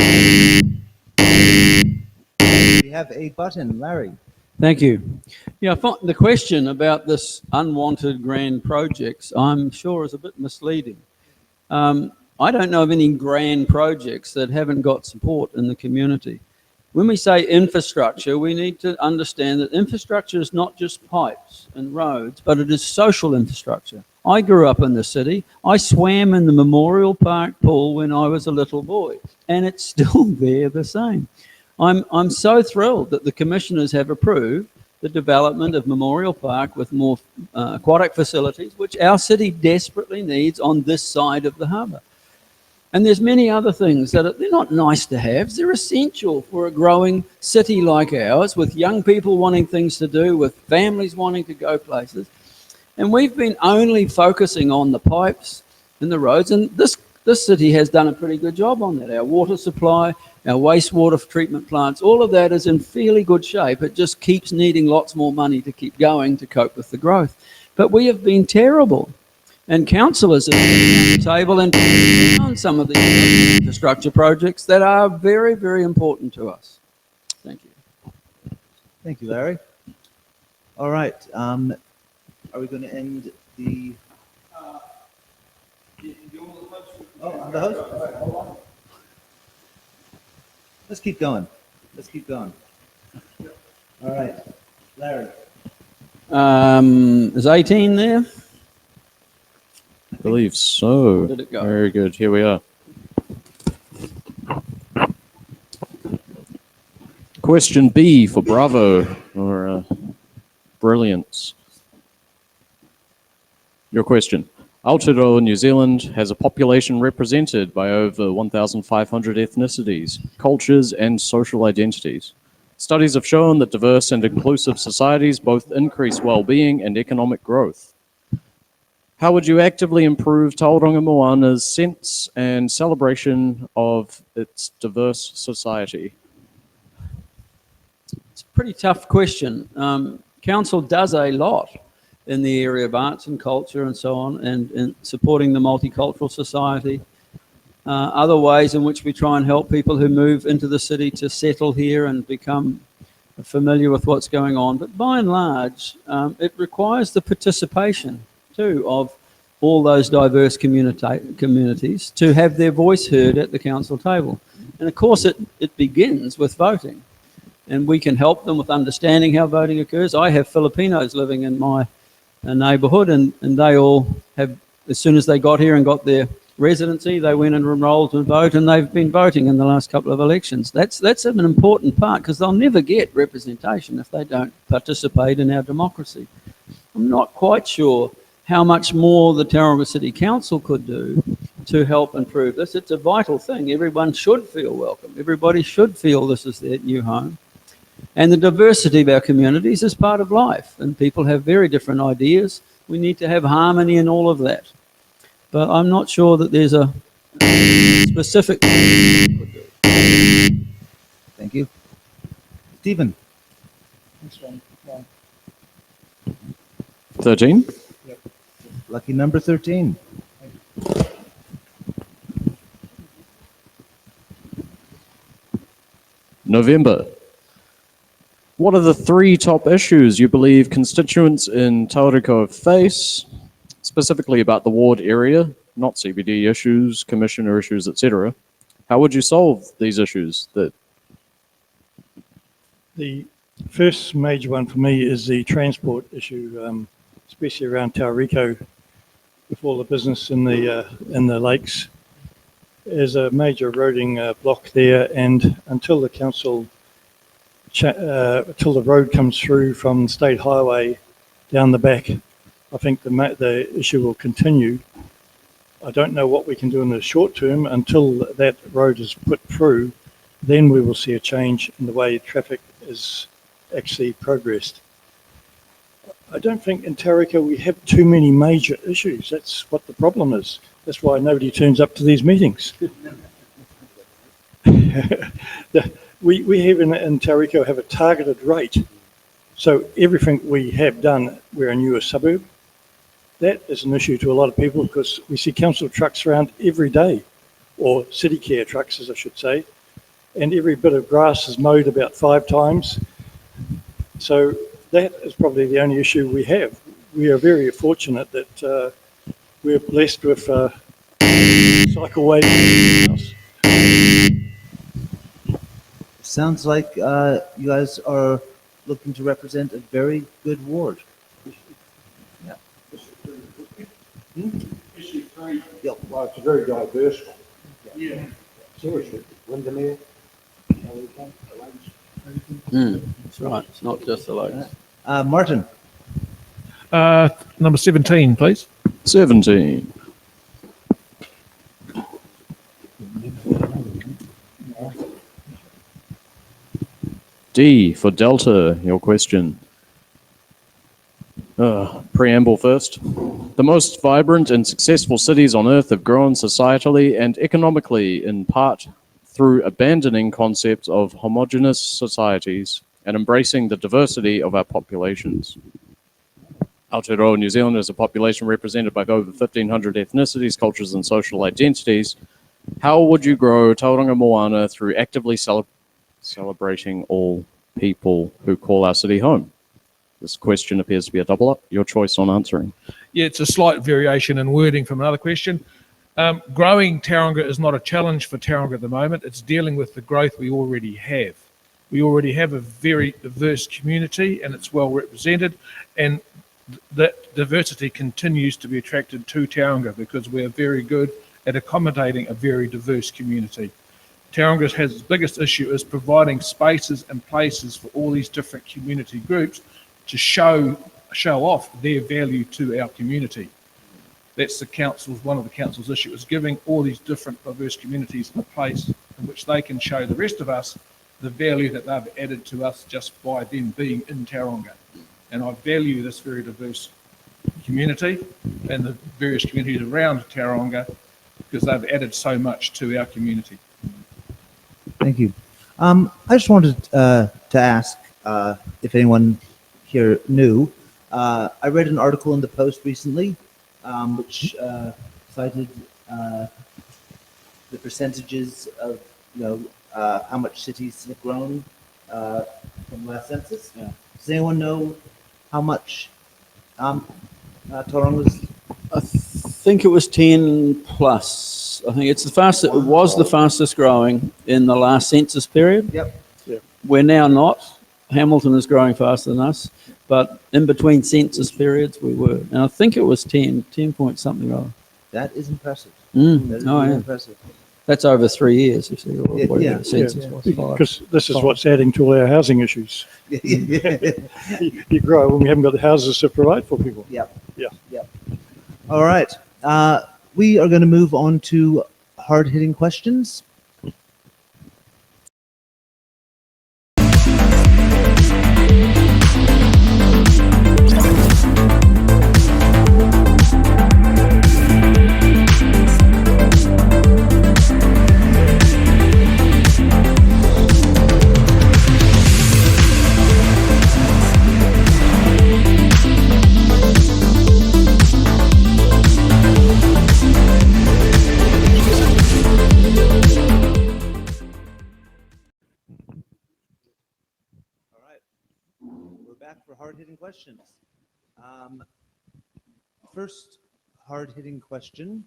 We have a button, Larry. Thank you. Yeah, I find the question about this unwanted grand projects, I'm sure is a bit misleading. I don't know of any grand projects that haven't got support in the community. When we say infrastructure, we need to understand that infrastructure is not just pipes and roads, but it is social infrastructure. I grew up in the city. I swam in the Memorial Park pool when I was a little boy, and it's still there the same. I'm so thrilled that the commissioners have approved the development of Memorial Park with more aquatic facilities, which our city desperately needs on this side of the harbour. And there's many other things that they're not nice to have. They're essential for a growing city like ours, with young people wanting things to do, with families wanting to go places. And we've been only focusing on the pipes and the roads, and this city has done a pretty good job on that. Our water supply, our wastewater treatment plants, all of that is in fairly good shape. It just keeps needing lots more money to keep going to cope with the growth. But we have been terrible. And councillors have been at the table and on some of the infrastructure projects that are very, very important to us. Thank you. Thank you, Larry. All right. Are we going to end the? Oh, I'm the host. Let's keep going. Let's keep going. All right, Larry. Is 18 there? I believe so. Where did it go? Very good. Here we are. Question B for Bravo or brilliance. Your question. Aotearoa, New Zealand has a population represented by over 1,500 ethnicities, cultures, and social identities. Studies have shown that diverse and inclusive societies both increase well-being and economic growth. How would you actively improve Tauranga Moana's sense and celebration of its diverse society? It's a pretty tough question. Council does a lot in the area of arts and culture and so on, and supporting the multicultural society. Other ways in which we try and help people who move into the city to settle here and become familiar with what's going on. But by and large, it requires the participation too of all those diverse communities to have their voice heard at the council table. And of course, it begins with voting. And we can help them with understanding how voting occurs. I have Filipinos living in my neighbourhood, and they all have, as soon as they got here and got their residency, they went and enrolled to vote, and they've been voting in the last couple of elections. That's an important part, because they'll never get representation if they don't participate in our democracy. I'm not quite sure how much more the Tauranga City Council could do to help improve this. It's a vital thing. Everyone should feel welcome. Everybody should feel this is their new home. And the diversity of our communities is part of life, and people have very different ideas. We need to have harmony in all of that. But I'm not sure that there's a specific thing we could do. Thank you. Stephen. 13. Lucky number 13. November. What are the 3 top issues you believe constituents in Tauriko face, specifically about the ward area, not CBD issues, commissioner issues, etc.? How would you solve these issues? The first major one for me is the transport issue, especially around Tauriko, with all the business in the lakes. There's a major eroding block there, and until the council, until the road comes through from State Highway down the back, I think the issue will continue. I don't know what we can do in the short term until that road is put through. Then we will see a change in the way traffic is actually progressed. I don't think in Tauriko we have too many major issues. That's what the problem is. That's why nobody turns up to these meetings. We have in Tauriko have a targeted rate. So everything we have done, we're a newer suburb. That is an issue to a lot of people because we see council trucks around every day, or city care trucks, as I should say, and every bit of grass is mowed about 5 times. So that is probably the only issue we have. We are very fortunate that we're blessed with cycleways. Sounds like you guys are looking to represent a very good ward. Yeah. Issue 3. Yep. Well, it's a very diverse one. Yeah. Seriously, Windermere. That's right. It's not just the lakes. Martin. Number 17, please. 17. D for Delta, your question. Preamble first. The most vibrant and successful cities on Earth have grown societally and economically in part through abandoning concepts of homogeneous societies and embracing the diversity of our populations. Aotearoa, New Zealand is a population represented by over 1,500 ethnicities, cultures, and social identities. How would you grow Tauranga Moana through actively celebrating all people who call our city home? This question appears to be a double up. Your choice on answering. Yeah, it's a slight variation in wording from another question. Growing Tauranga is not a challenge for Tauranga at the moment. It's dealing with the growth we already have. We already have a very diverse community and it's well represented, and that diversity continues to be attracted to Tauranga because we're very good at accommodating a very diverse community. Tauranga has its biggest issue is providing spaces and places for all these different community groups to show off their value to our community. That's the council's, one of the council's issues, is giving all these different diverse communities a place in which they can show the rest of us the value that they've added to us just by them being in Tauranga. And I value this very diverse community and the various communities around Tauranga because they've added so much to our community. Thank you. I just wanted to ask if anyone here knew. I read an article in the Post recently which cited the percentages of, how much cities have grown from last census. Yeah. Does anyone know how much Tauranga's? I think it was 10 plus. I think it's the fastest. It was the fastest growing in the last census period. Yep. We're now not. Hamilton is growing faster than us, but in between census periods we were. And I think it was 10 point something rather. That is impressive. Mm. That is Oh, really yeah. impressive. That's over 3 years, you see, or whatever Yeah, the census was. Because this is what's adding to all our housing issues. Yep. You grow when we haven't got the houses to provide for people. Yeah. All right. We are going to move on to hard-hitting questions. Back for hard-hitting questions. First hard-hitting question.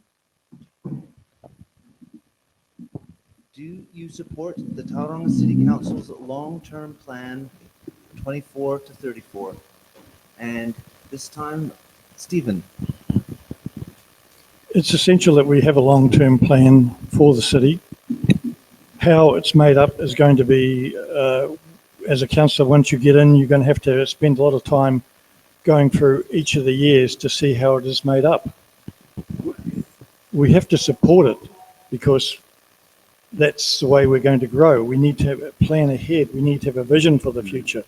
Do you support the Tauranga City Council's long-term plan 24 to 34? And this time, Stephen. It's essential that we have a long-term plan for the city. How it's made up is going to be as a councillor, once you get in, you're going to have to spend a lot of time going through each of the years to see how it is made up. We have to support it because that's the way we're going to grow. We need to have a plan ahead. We need to have a vision for the future.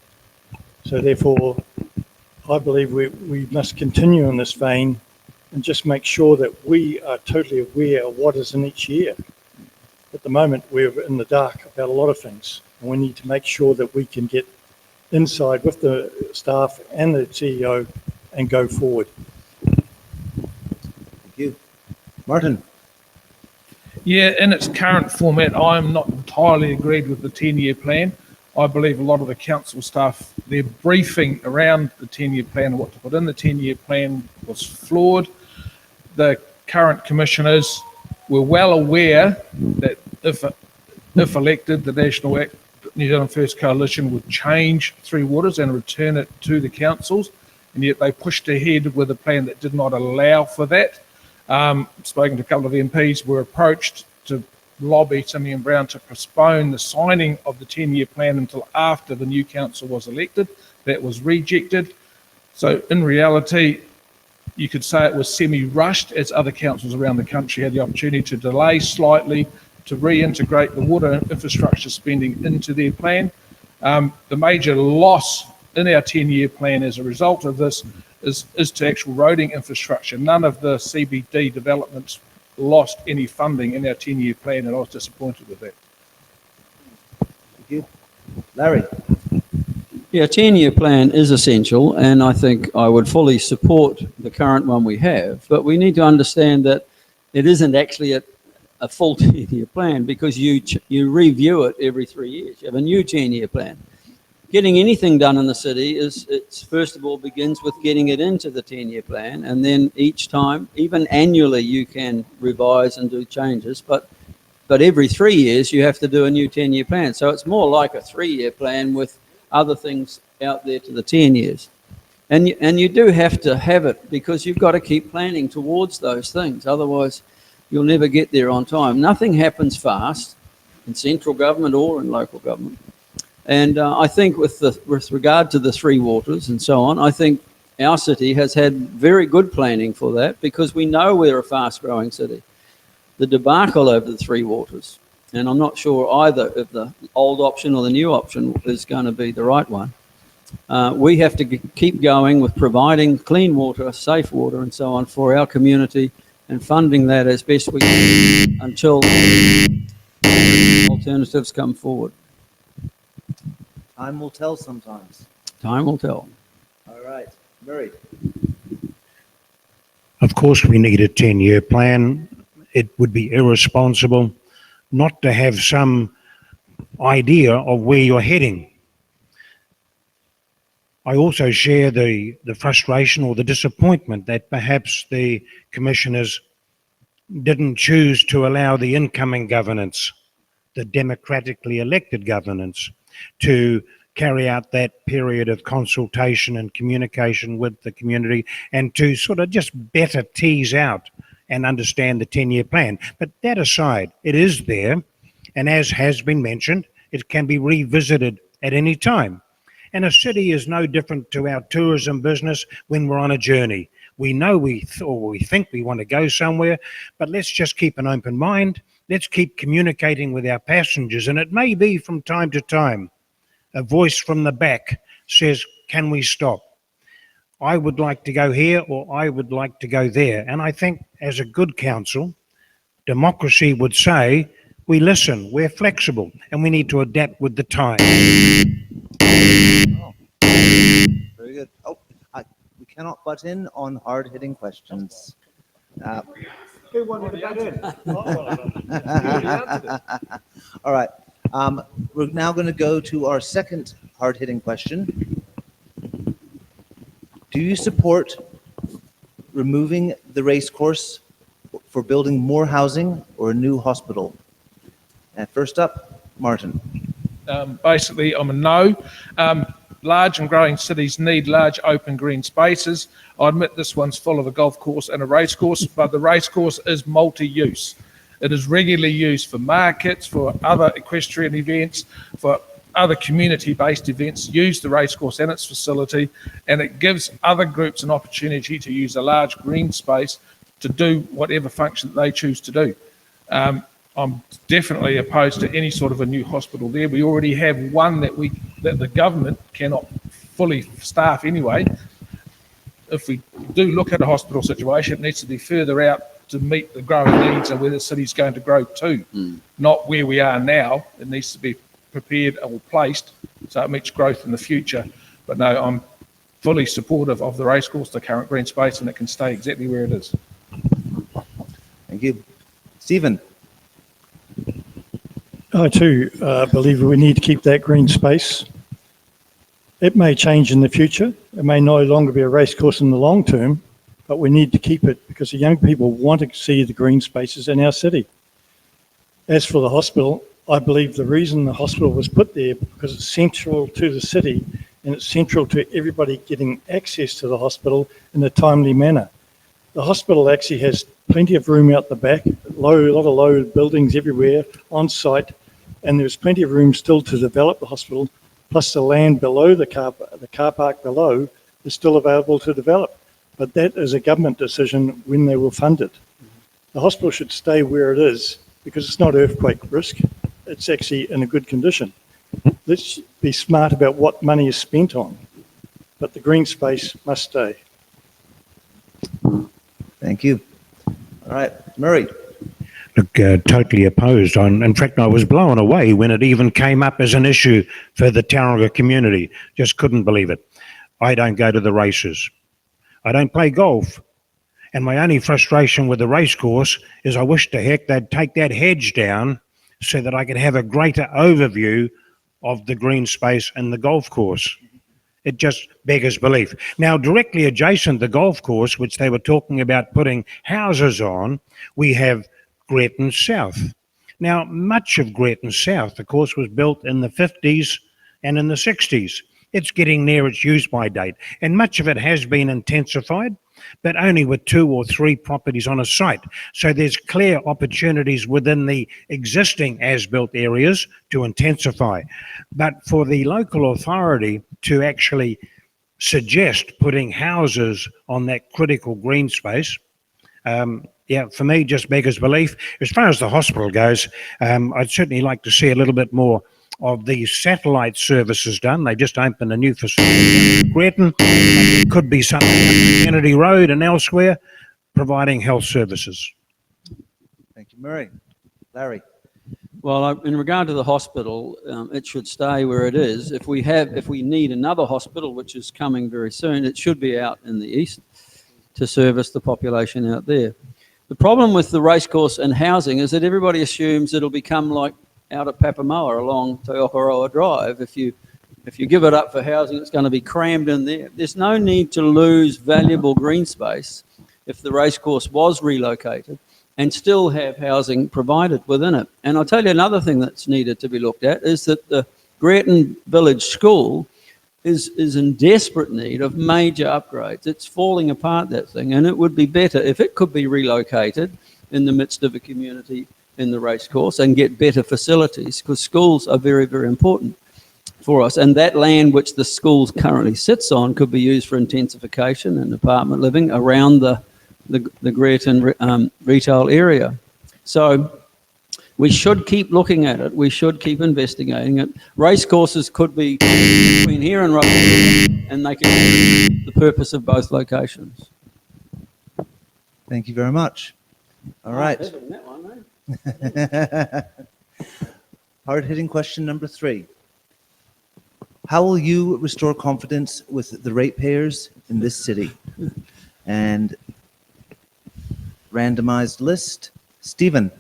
So therefore, I believe we must continue in this vein and just make sure that we are totally aware of what is in each year. At the moment, we're in the dark about a lot of things. And we need to make sure that we can get inside with the staff and the CEO and go forward. Thank you. Martin. Yeah, in its current format, I'm not entirely agreed with the 10-year plan. I believe a lot of the council staff, their briefing around the 10-year plan and what to put in the 10-year plan was flawed. The current commissioners were well aware that if elected, the National New Zealand First Coalition would change Three Waters and return it to the councils, and yet they pushed ahead with a plan that did not allow for that. Spoken to a couple of MPs, were approached to lobby Timmy and Brown to postpone the signing of the 10-year plan until after the new council was elected. That was rejected. So in reality, you could say it was semi-rushed, as other councils around the country had the opportunity to delay slightly to reintegrate the water infrastructure spending into their plan. The major loss in our 10-year plan as a result of this is to actual roading infrastructure. None of the CBD developments lost any funding in our 10-year plan, and I was disappointed with that. Thank you. Larry. Yeah, a 10-year plan is essential, and I think I would fully support the current one we have, but we need to understand that it isn't actually a full 10-year plan because you review it every 3 years. You have a new 10-year plan. getting anything done in the city it's first of all begins with getting it into the 10-year plan, and then each time, even annually, you can revise and do changes, but every 3 years you have to do a new 10-year plan. So it's more like a 3-year plan with other things out there to the 10 years. And you do have to have it because you've got to keep planning towards those things. Otherwise, you'll never get there on time. Nothing happens fast in central government or in local government. And I think with regard to the three waters and so on, I think our city has had very good planning for that because we know we're a fast-growing city. The debacle over the three waters, and I'm not sure either if the old option or the new option is going to be the right one. We have to keep going with providing clean water, safe water and so on for our community and funding that as best we can until alternatives come forward. Time will tell sometimes. Time will tell. All right, Murray. Of course, we need a 10-year plan. It would be irresponsible not to have some idea of where you're heading. I also share the frustration or the disappointment that perhaps the commissioners didn't choose to allow the incoming governance, the democratically elected governance, to carry out that period of consultation and communication with the community and to sort of just better tease out and understand the 10-year plan. But that aside, it is there, and as has been mentioned, it can be revisited at any time. And a city is no different to our tourism business when we're on a journey. We know we think we want to go somewhere, but let's just keep an open mind. Let's keep communicating with our passengers. And it may be from time to time, a voice from the back says, can we stop? I would like to go here or I would like to go there. And I think as a good council, democracy would say, we listen, we're flexible, and we need to adapt with the time. Oh, very good. Oh, we cannot butt in on hard-hitting questions. Who wanted to butt in? All right. We're now going to go to our second hard-hitting question. Do you support removing the race course for building more housing or a new hospital? And first up, Martin. Basically, I'm a no. Large and growing cities need large open green spaces. I admit this one's full of a golf course and a race course, but the race course is multi-use. It is regularly used for markets, for other equestrian events, for other community-based events. Use the racecourse and its facility, and it gives other groups an opportunity to use a large green space to do whatever function they choose to do. I'm definitely opposed to any sort of a new hospital there. We already have one that the government cannot fully staff anyway. If we do look at a hospital situation, it needs to be further out to meet the growing needs of where the city's going to grow to, not where we are now. It needs to be prepared or placed so it meets growth in the future. But no, I'm fully supportive of the racecourse, the current green space, and it can stay exactly where it is. Thank you. Stephen. I too believe we need to keep that green space. It may change in the future. It may no longer be a racecourse in the long term, but we need to keep it because the young people want to see the green spaces in our city. As for the hospital, I believe the reason the hospital was put there because it's central to the city and it's central to everybody getting access to the hospital in a timely manner. The hospital actually has plenty of room out the back, a lot of low buildings everywhere on site, and there's plenty of room still to develop the hospital, plus the land below the car park below is still available to develop. But that is a government decision when they will fund it. The hospital should stay where it is because it's not earthquake risk. It's actually in a good condition. Let's be smart about what money is spent on, but the green space must stay. Thank you. All right, Murray. Look, totally opposed. In fact, I was blown away when it even came up as an issue for the Tauranga community. Just couldn't believe it. I don't go to the races. I don't play golf. And my only frustration with the race course is I wish to heck they'd take that hedge down so that I could have a greater overview of the green space and the golf course. It just beggars belief. Now, directly adjacent the golf course, which they were talking about putting houses on, we have Greaton South. Now, much of Greaton South, of course, was built in the 50s and in the 60s. It's getting near its use-by date, and much of it has been intensified, but only with 2 or 3 properties on a site. So there's clear opportunities within the existing as-built areas to intensify. But for the local authority to actually suggest putting houses on that critical green space, for me, just beggars belief. As far as the hospital goes, I'd certainly like to see a little bit more of the satellite services done. They just opened a new facility in Greaton. It could be something on Kennedy Road and elsewhere, providing health services. Thank you, Murray. Larry. Well, in regard to the hospital, it should stay where it is. If we need another hospital, which is coming very soon, it should be out in the east to service the population out there. The problem with the racecourse and housing is that everybody assumes it'll become like out at Papamoa along Te Okoroa Drive. If you give it up for housing, it's going to be crammed in there. There's no need to lose valuable green space if the racecourse was relocated and still have housing provided within it. And I'll tell you another thing that's needed to be looked at is that the Greaton Village School is in desperate need of major upgrades. It's falling apart, that thing, and it would be better if it could be relocated in the midst of a community in the racecourse and get better facilities, because schools are very, very important for us. And that land which the schools currently sits on could be used for intensification and apartment living around the Greaton retail area. So we should keep looking at it. We should keep investigating it. Racecourses could be between here and Rotorua, and they can serve the purpose of both locations. Thank you very much. All right. That one, eh? Hard-hitting question number 3. How will you restore confidence with the ratepayers in this city? And randomized list, Stephen.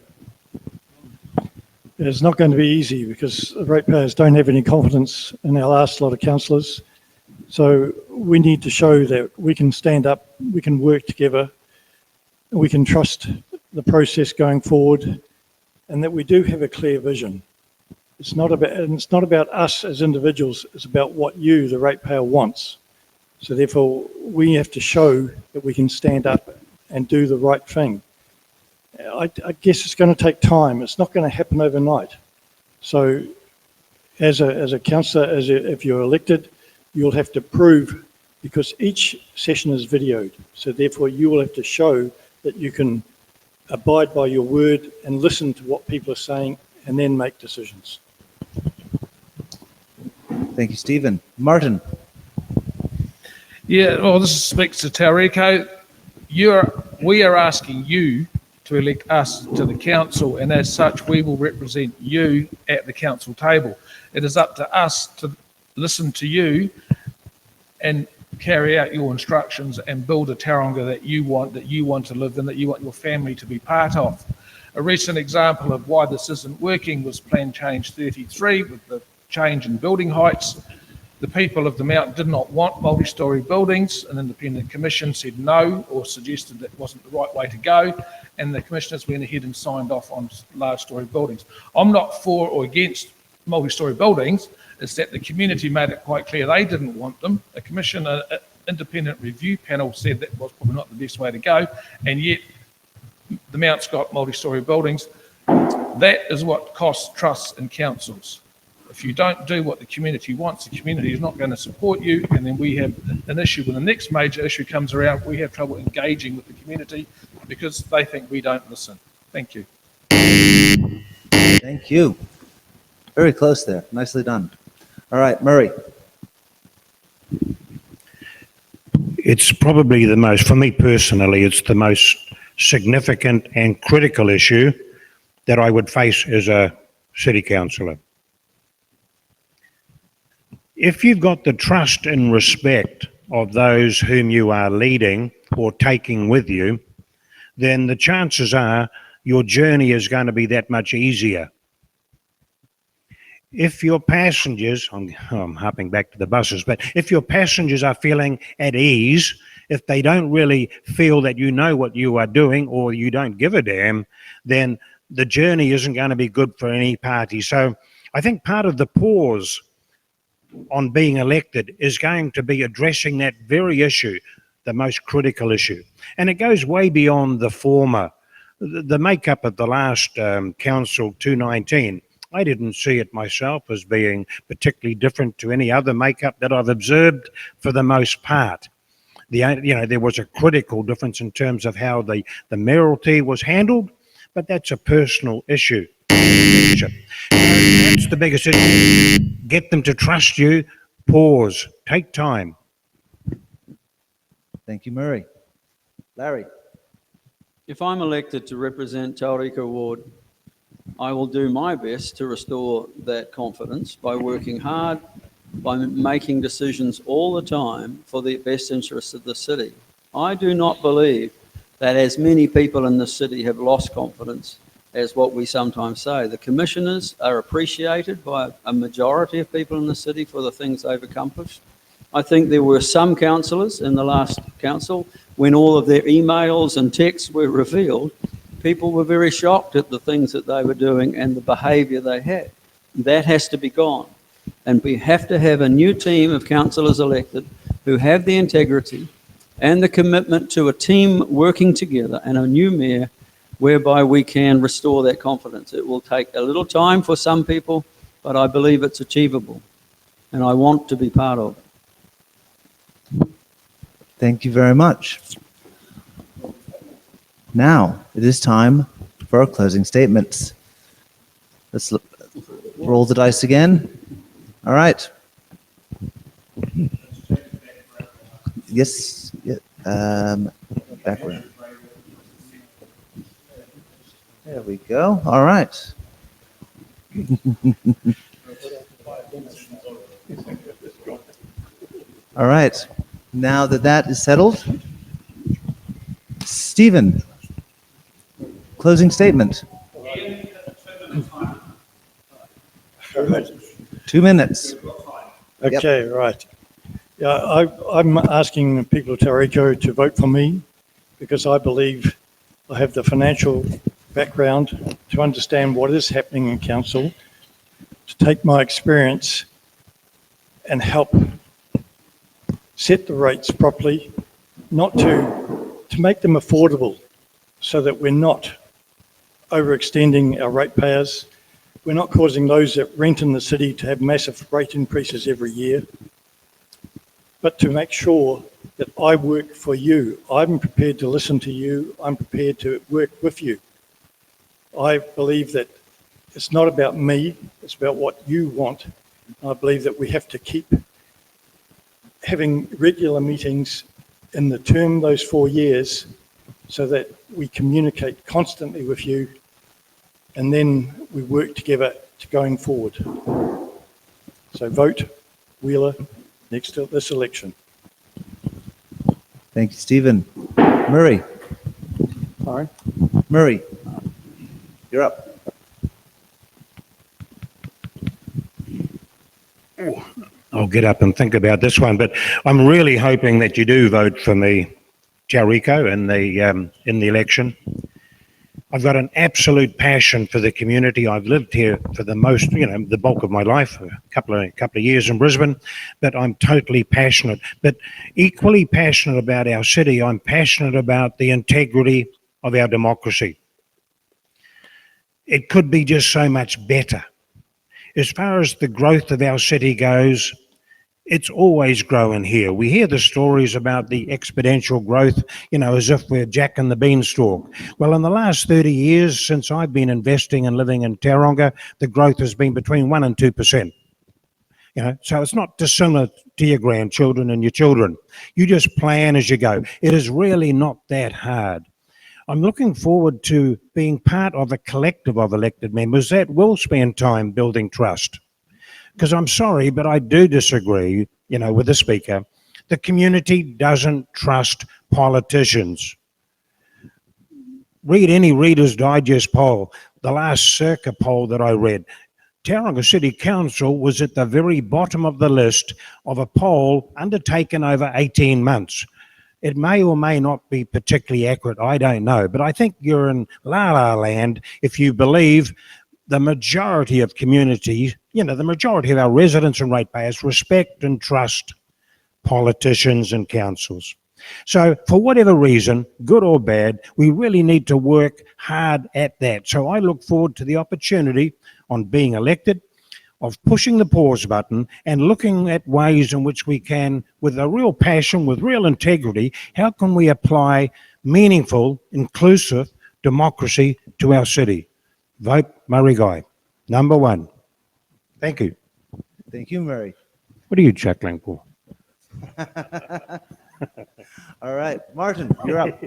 It's not going to be easy because the ratepayers don't have any confidence in our last lot of councillors. So we need to show that we can stand up, we can work together, we can trust the process going forward, and that we do have a clear vision. It's not about us as individuals, it's about what you, the ratepayer, wants. So therefore, we have to show that we can stand up and do the right thing. I guess it's going to take time. It's not going to happen overnight. So as a councillor, if you're elected, you'll have to prove, because each session is videoed. So therefore, you will have to show that you can abide by your word and listen to what people are saying and then make decisions. Thank you, Stephen. Martin. Yeah, well, this speaks to Tauriko. We are asking you to elect us to the council, and as such, we will represent you at the council table. It is up to us to listen to you and carry out your instructions and build a Tauranga that you want to live in, that you want your family to be part of. A recent example of why this isn't working was Plan Change 33 with the change in building heights. The people of the mountain did not want multi-storey buildings. An independent commission said no, or suggested that wasn't the right way to go, and the commissioners went ahead and signed off on large storey buildings. I'm not for or against multi-storey buildings. It's that the community made it quite clear they didn't want them. A commission, an independent review panel said that was probably not the best way to go, and yet the Mount's got multi-storey buildings. That is what costs trusts and councils. If you don't do what the community wants, the community is not going to support you, and then we have an issue when the next major issue comes around. We have trouble engaging with the community because they think we don't listen. Thank you. Thank you. Very close there. Nicely done. All right, Murray. It's probably the most, for me personally, it's the most significant and critical issue that I would face as a city councillor. If you've got the trust and respect of those whom you are leading or taking with you, then the chances are your journey is going to be that much easier. if your passengers, I'm hopping back to the buses, but if your passengers are feeling at ease, if they don't really feel that you know what you are doing or you don't give a damn, then the journey isn't going to be good for any party. So I think part of the pause on being elected is going to be addressing that very issue, the most critical issue. And it goes way beyond the former. The makeup of the last Council 219, I didn't see it myself as being particularly different to any other makeup that I've observed for the most part. There was a critical difference in terms of how the mayoralty was handled, but that's a personal issue. That's the biggest issue. Get them to trust you. Pause. Take time. Thank you, Murray. Larry? If I'm elected to represent Tauriko Ward, I will do my best to restore that confidence by working hard, by making decisions all the time for the best interests of the city. I do not believe that as many people in the city have lost confidence as what we sometimes say. The commissioners are appreciated by a majority of people in the city for the things they've accomplished. I think there were some councillors in the last council, when all of their emails and texts were revealed, people were very shocked at the things that they were doing and the behaviour they had. That has to be gone. And we have to have a new team of councillors elected who have the integrity and the commitment to a team working together and a new mayor whereby we can restore that confidence. It will take a little time for some people, but I believe it's achievable. And I want to be part of it. Thank you very much. Now, it is time for our closing statements. Let's roll the dice again. All right. Yes. Yeah, background. There we go. All right. All right. Now that that is settled, Stephen, closing statement. 2 minutes. Okay, right. Yeah, I'm asking people of Tauriko to vote for me because I believe I have the financial background to understand what is happening in council, to take my experience and help set the rates properly, not to make them affordable so that we're not overextending our ratepayers. We're not causing those that rent in the city to have massive rate increases every year, but to make sure that I work for you. I'm prepared to listen to you. I'm prepared to work with you. I believe that it's not about me, it's about what you want. I believe that we have to keep having regular meetings in the term, those 4 years, so that we communicate constantly with you and then we work together to going forward. So vote Wheeler next to this election. Thank you, Stephen. Murray. Sorry? Murray, you're up. I'll get up and think about this one, but I'm really hoping that you do vote for me, Tauriko, in the election. I've got an absolute passion for the community. I've lived here for the bulk of my life, a couple of years in Brisbane, but I'm totally passionate. But equally passionate about our city, I'm passionate about the integrity of our democracy. It could be just so much better. As far as the growth of our city goes, it's always growing here. We hear the stories about the exponential growth, as if we're Jack and the Beanstalk. Well, in the last 30 years, since I've been investing and living in Tauranga, the growth has been between 1% and 2%. So it's not dissimilar to your grandchildren and your children. You just plan as you go. It is really not that hard. I'm looking forward to being part of a collective of elected members that will spend time building trust. Because I'm sorry, but I do disagree, with the Speaker. The community doesn't trust politicians. Read any Reader's Digest poll, the last Circa poll that I read. Tauranga City Council was at the very bottom of the list of a poll undertaken over 18 months. It may or may not be particularly accurate, I don't know, but I think you're in la-la land if you believe the majority of communities, the majority of our residents and ratepayers respect and trust politicians and councils. So for whatever reason, good or bad, we really need to work hard at that. So I look forward to the opportunity on being elected of pushing the pause button and looking at ways in which we can, with a real passion, with real integrity, how can we apply meaningful, inclusive democracy to our city? Vote Murray Guy, number 1. Thank you. Thank you, Murray. What are you chuckling for? All right, Martin, you're up.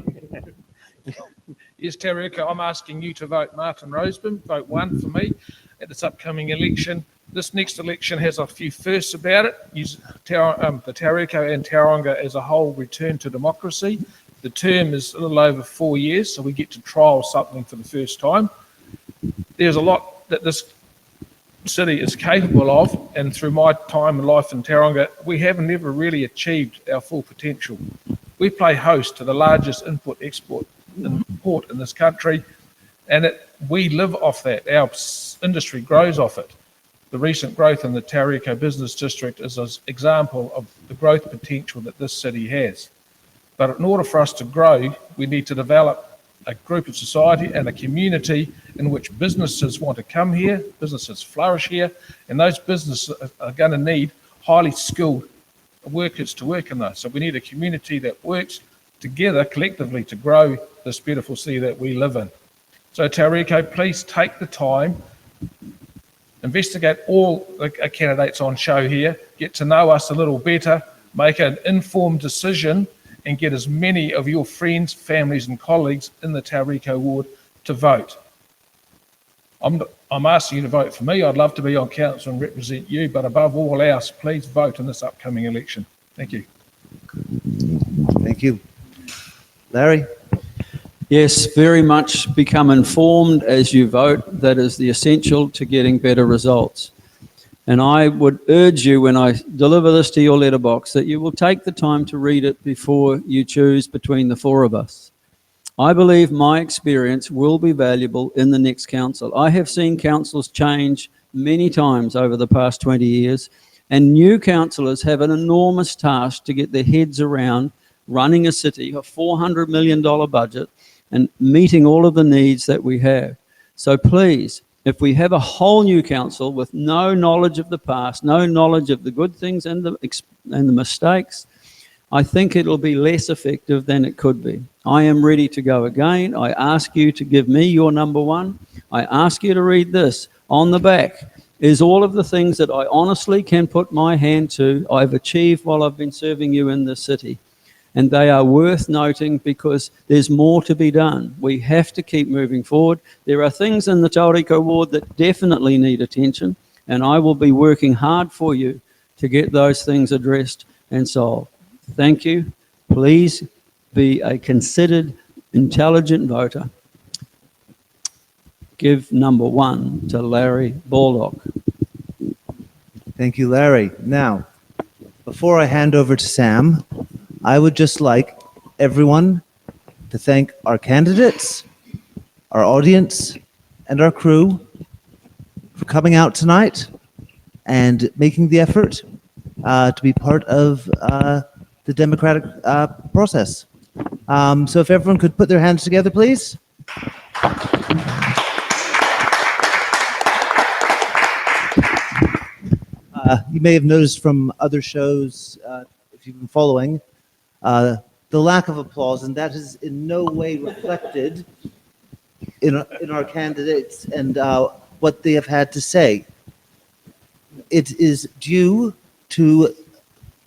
Yes, Tauriko, I'm asking you to vote Marten Rozeboom, vote 1 for me at this upcoming election. This next election has a few firsts about it. The Tauriko and Tauranga as a whole return to democracy. The term is a little over 4 years, so we get to trial something for the first time. There's a lot that this city is capable of, and through my time and life in Tauranga, we have never really achieved our full potential. We play host to the largest import-export port in this country, and we live off that. Our industry grows off it. The recent growth in the Tauriko Business District is an example of the growth potential that this city has. But in order for us to grow, we need to develop a group of society and a community in which businesses want to come here, businesses flourish here, and those businesses are going to need highly skilled workers to work in those. So we need a community that works together collectively to grow this beautiful city that we live in. So Tauriko, please take the time, investigate all the candidates on show here, get to know us a little better, make an informed decision, and get as many of your friends, families and colleagues in the Tauriko ward to vote. I'm asking you to vote for me. I'd love to be on council and represent you, but above all else, please vote in this upcoming election. Thank you. Thank you. Larry? Yes, very much become informed as you vote. That is the essential to getting better results. And I would urge you, when I deliver this to your letterbox, that you will take the time to read it before you choose between the 4 of us. I believe my experience will be valuable in the next council. I have seen councils change many times over the past 20 years, and new councillors have an enormous task to get their heads around running a city, a $400 million budget, and meeting all of the needs that we have. So please, if we have a whole new council with no knowledge of the past, no knowledge of the good things and the mistakes, I think it'll be less effective than it could be. I am ready to go again. I ask you to give me your number 1. I ask you to read this. On the back is all of the things that I honestly can put my hand to, I've achieved while I've been serving you in this city. And they are worth noting because there's more to be done. We have to keep moving forward. There are things in the Tauriko ward that definitely need attention, and I will be working hard for you to get those things addressed and solved. Thank you. Please be a considered, intelligent voter. Give number 1 to Larry Baldock. Thank you, Larry. Now, before I hand over to Sam, I would just like everyone to thank our candidates, our audience, and our crew for coming out tonight and making the effort to be part of the democratic process. So if everyone could put their hands together, please. You may have noticed from other shows, if you've been following, the lack of applause, and that is in no way reflected in our candidates and what they have had to say. It is due to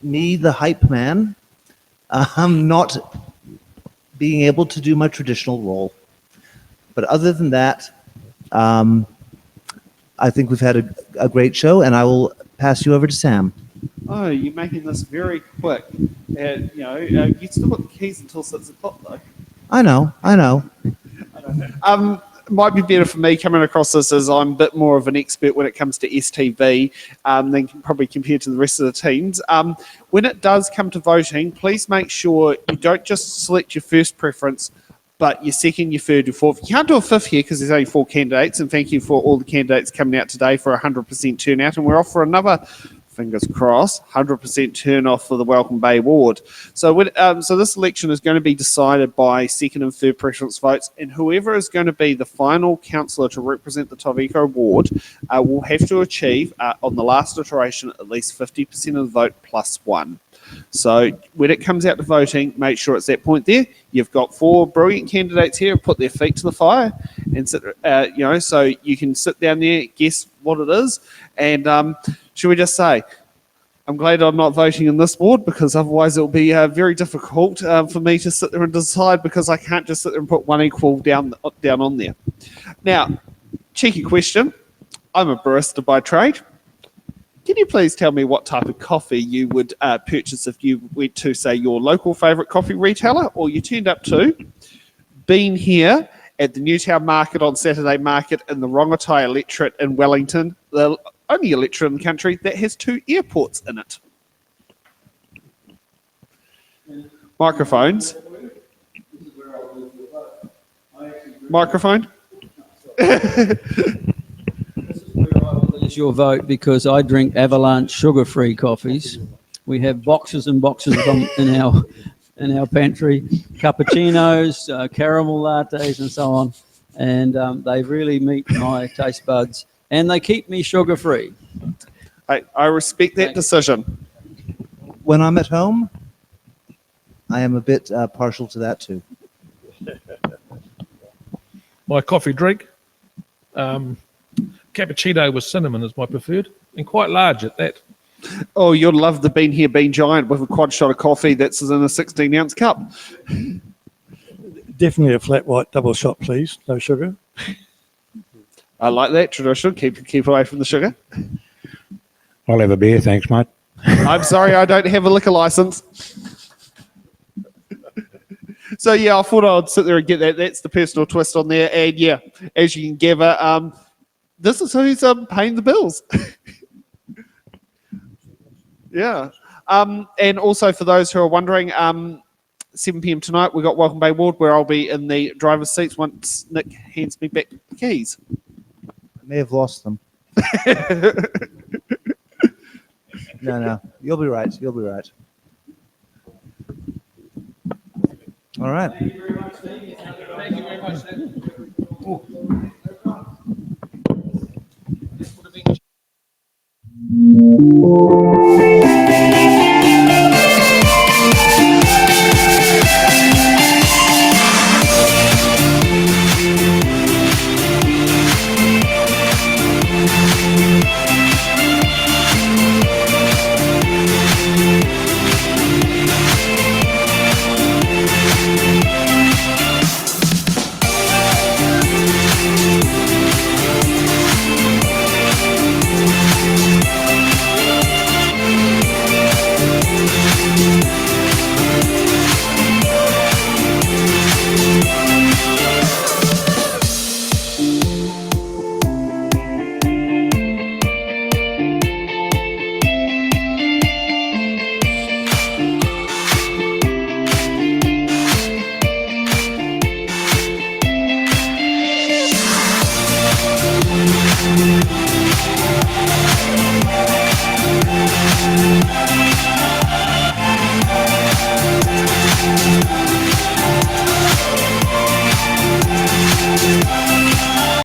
me, the hype man, not being able to do my traditional role. But other than that, I think we've had a great show, and I will pass you over to Sam. Oh, you're making this very quick. You still got the keys until 6 o'clock, though. I know. might be better for me coming across this as I'm a bit more of an expert when it comes to STV than probably compared to the rest of the teams. When it does come to voting, please make sure you don't just select your first preference, but your second, your third, your fourth. You can't do a fifth here because there's only 4 candidates, and thank you for all the candidates coming out today for 100% turnout, and we're off for another, fingers crossed, 100% turn off for the Welcome Bay Ward. So so this election is going to be decided by second and third preference votes, and whoever is going to be the final councillor to represent the Tauriko ward will have to achieve, on the last iteration, at least 50% of the vote plus 1. So when it comes out to voting, make sure it's that point there. You've got 4 brilliant candidates here who put their feet to the fire and sit, so you can sit down there, guess what it is. And should we just say, I'm glad I'm not voting in this ward because otherwise it'll be very difficult for me to sit there and decide because I can't just sit there and put one equal down on there. Now, cheeky question. I'm a barista by trade. Can you please tell me what type of coffee you would purchase if you went to, say, your local favourite coffee retailer, or you turned up to Being Here at the Newtown Market on Saturday Market in the Rongotai electorate in Wellington, the only electorate in the country that has 2 airports in it? Microphones. Microphone. Is your vote because I drink Avalanche sugar-free coffees. We have boxes and boxes of them in our pantry, cappuccinos, caramel lattes, and so on. And they really meet my taste buds, and they keep me sugar-free. I respect that decision. When I'm at home, I am a bit partial to that too. My coffee drink, cappuccino with cinnamon is my preferred, and quite large at that. Oh, you'll love the Bean Here Bean Giant with a quad shot of coffee that's in a 16-ounce cup. Definitely a flat white double shot, please. No sugar. I like that tradition. Keep away from the sugar. I'll have a beer, thanks, mate. I'm sorry, I don't have a liquor license. So yeah, I thought I'd sit there and get that. That's the personal twist on there. And yeah, as you can gather, this is who's paying the bills. Yeah. And also for those who are wondering, 7 p.m. tonight, we've got Welcome Bay Ward, where I'll be in the driver's seats once Nick hands me back the keys. I may have lost them. No, you'll be right. You'll be right. All right. Thank you very much, Steve. Thank you very much, Steve.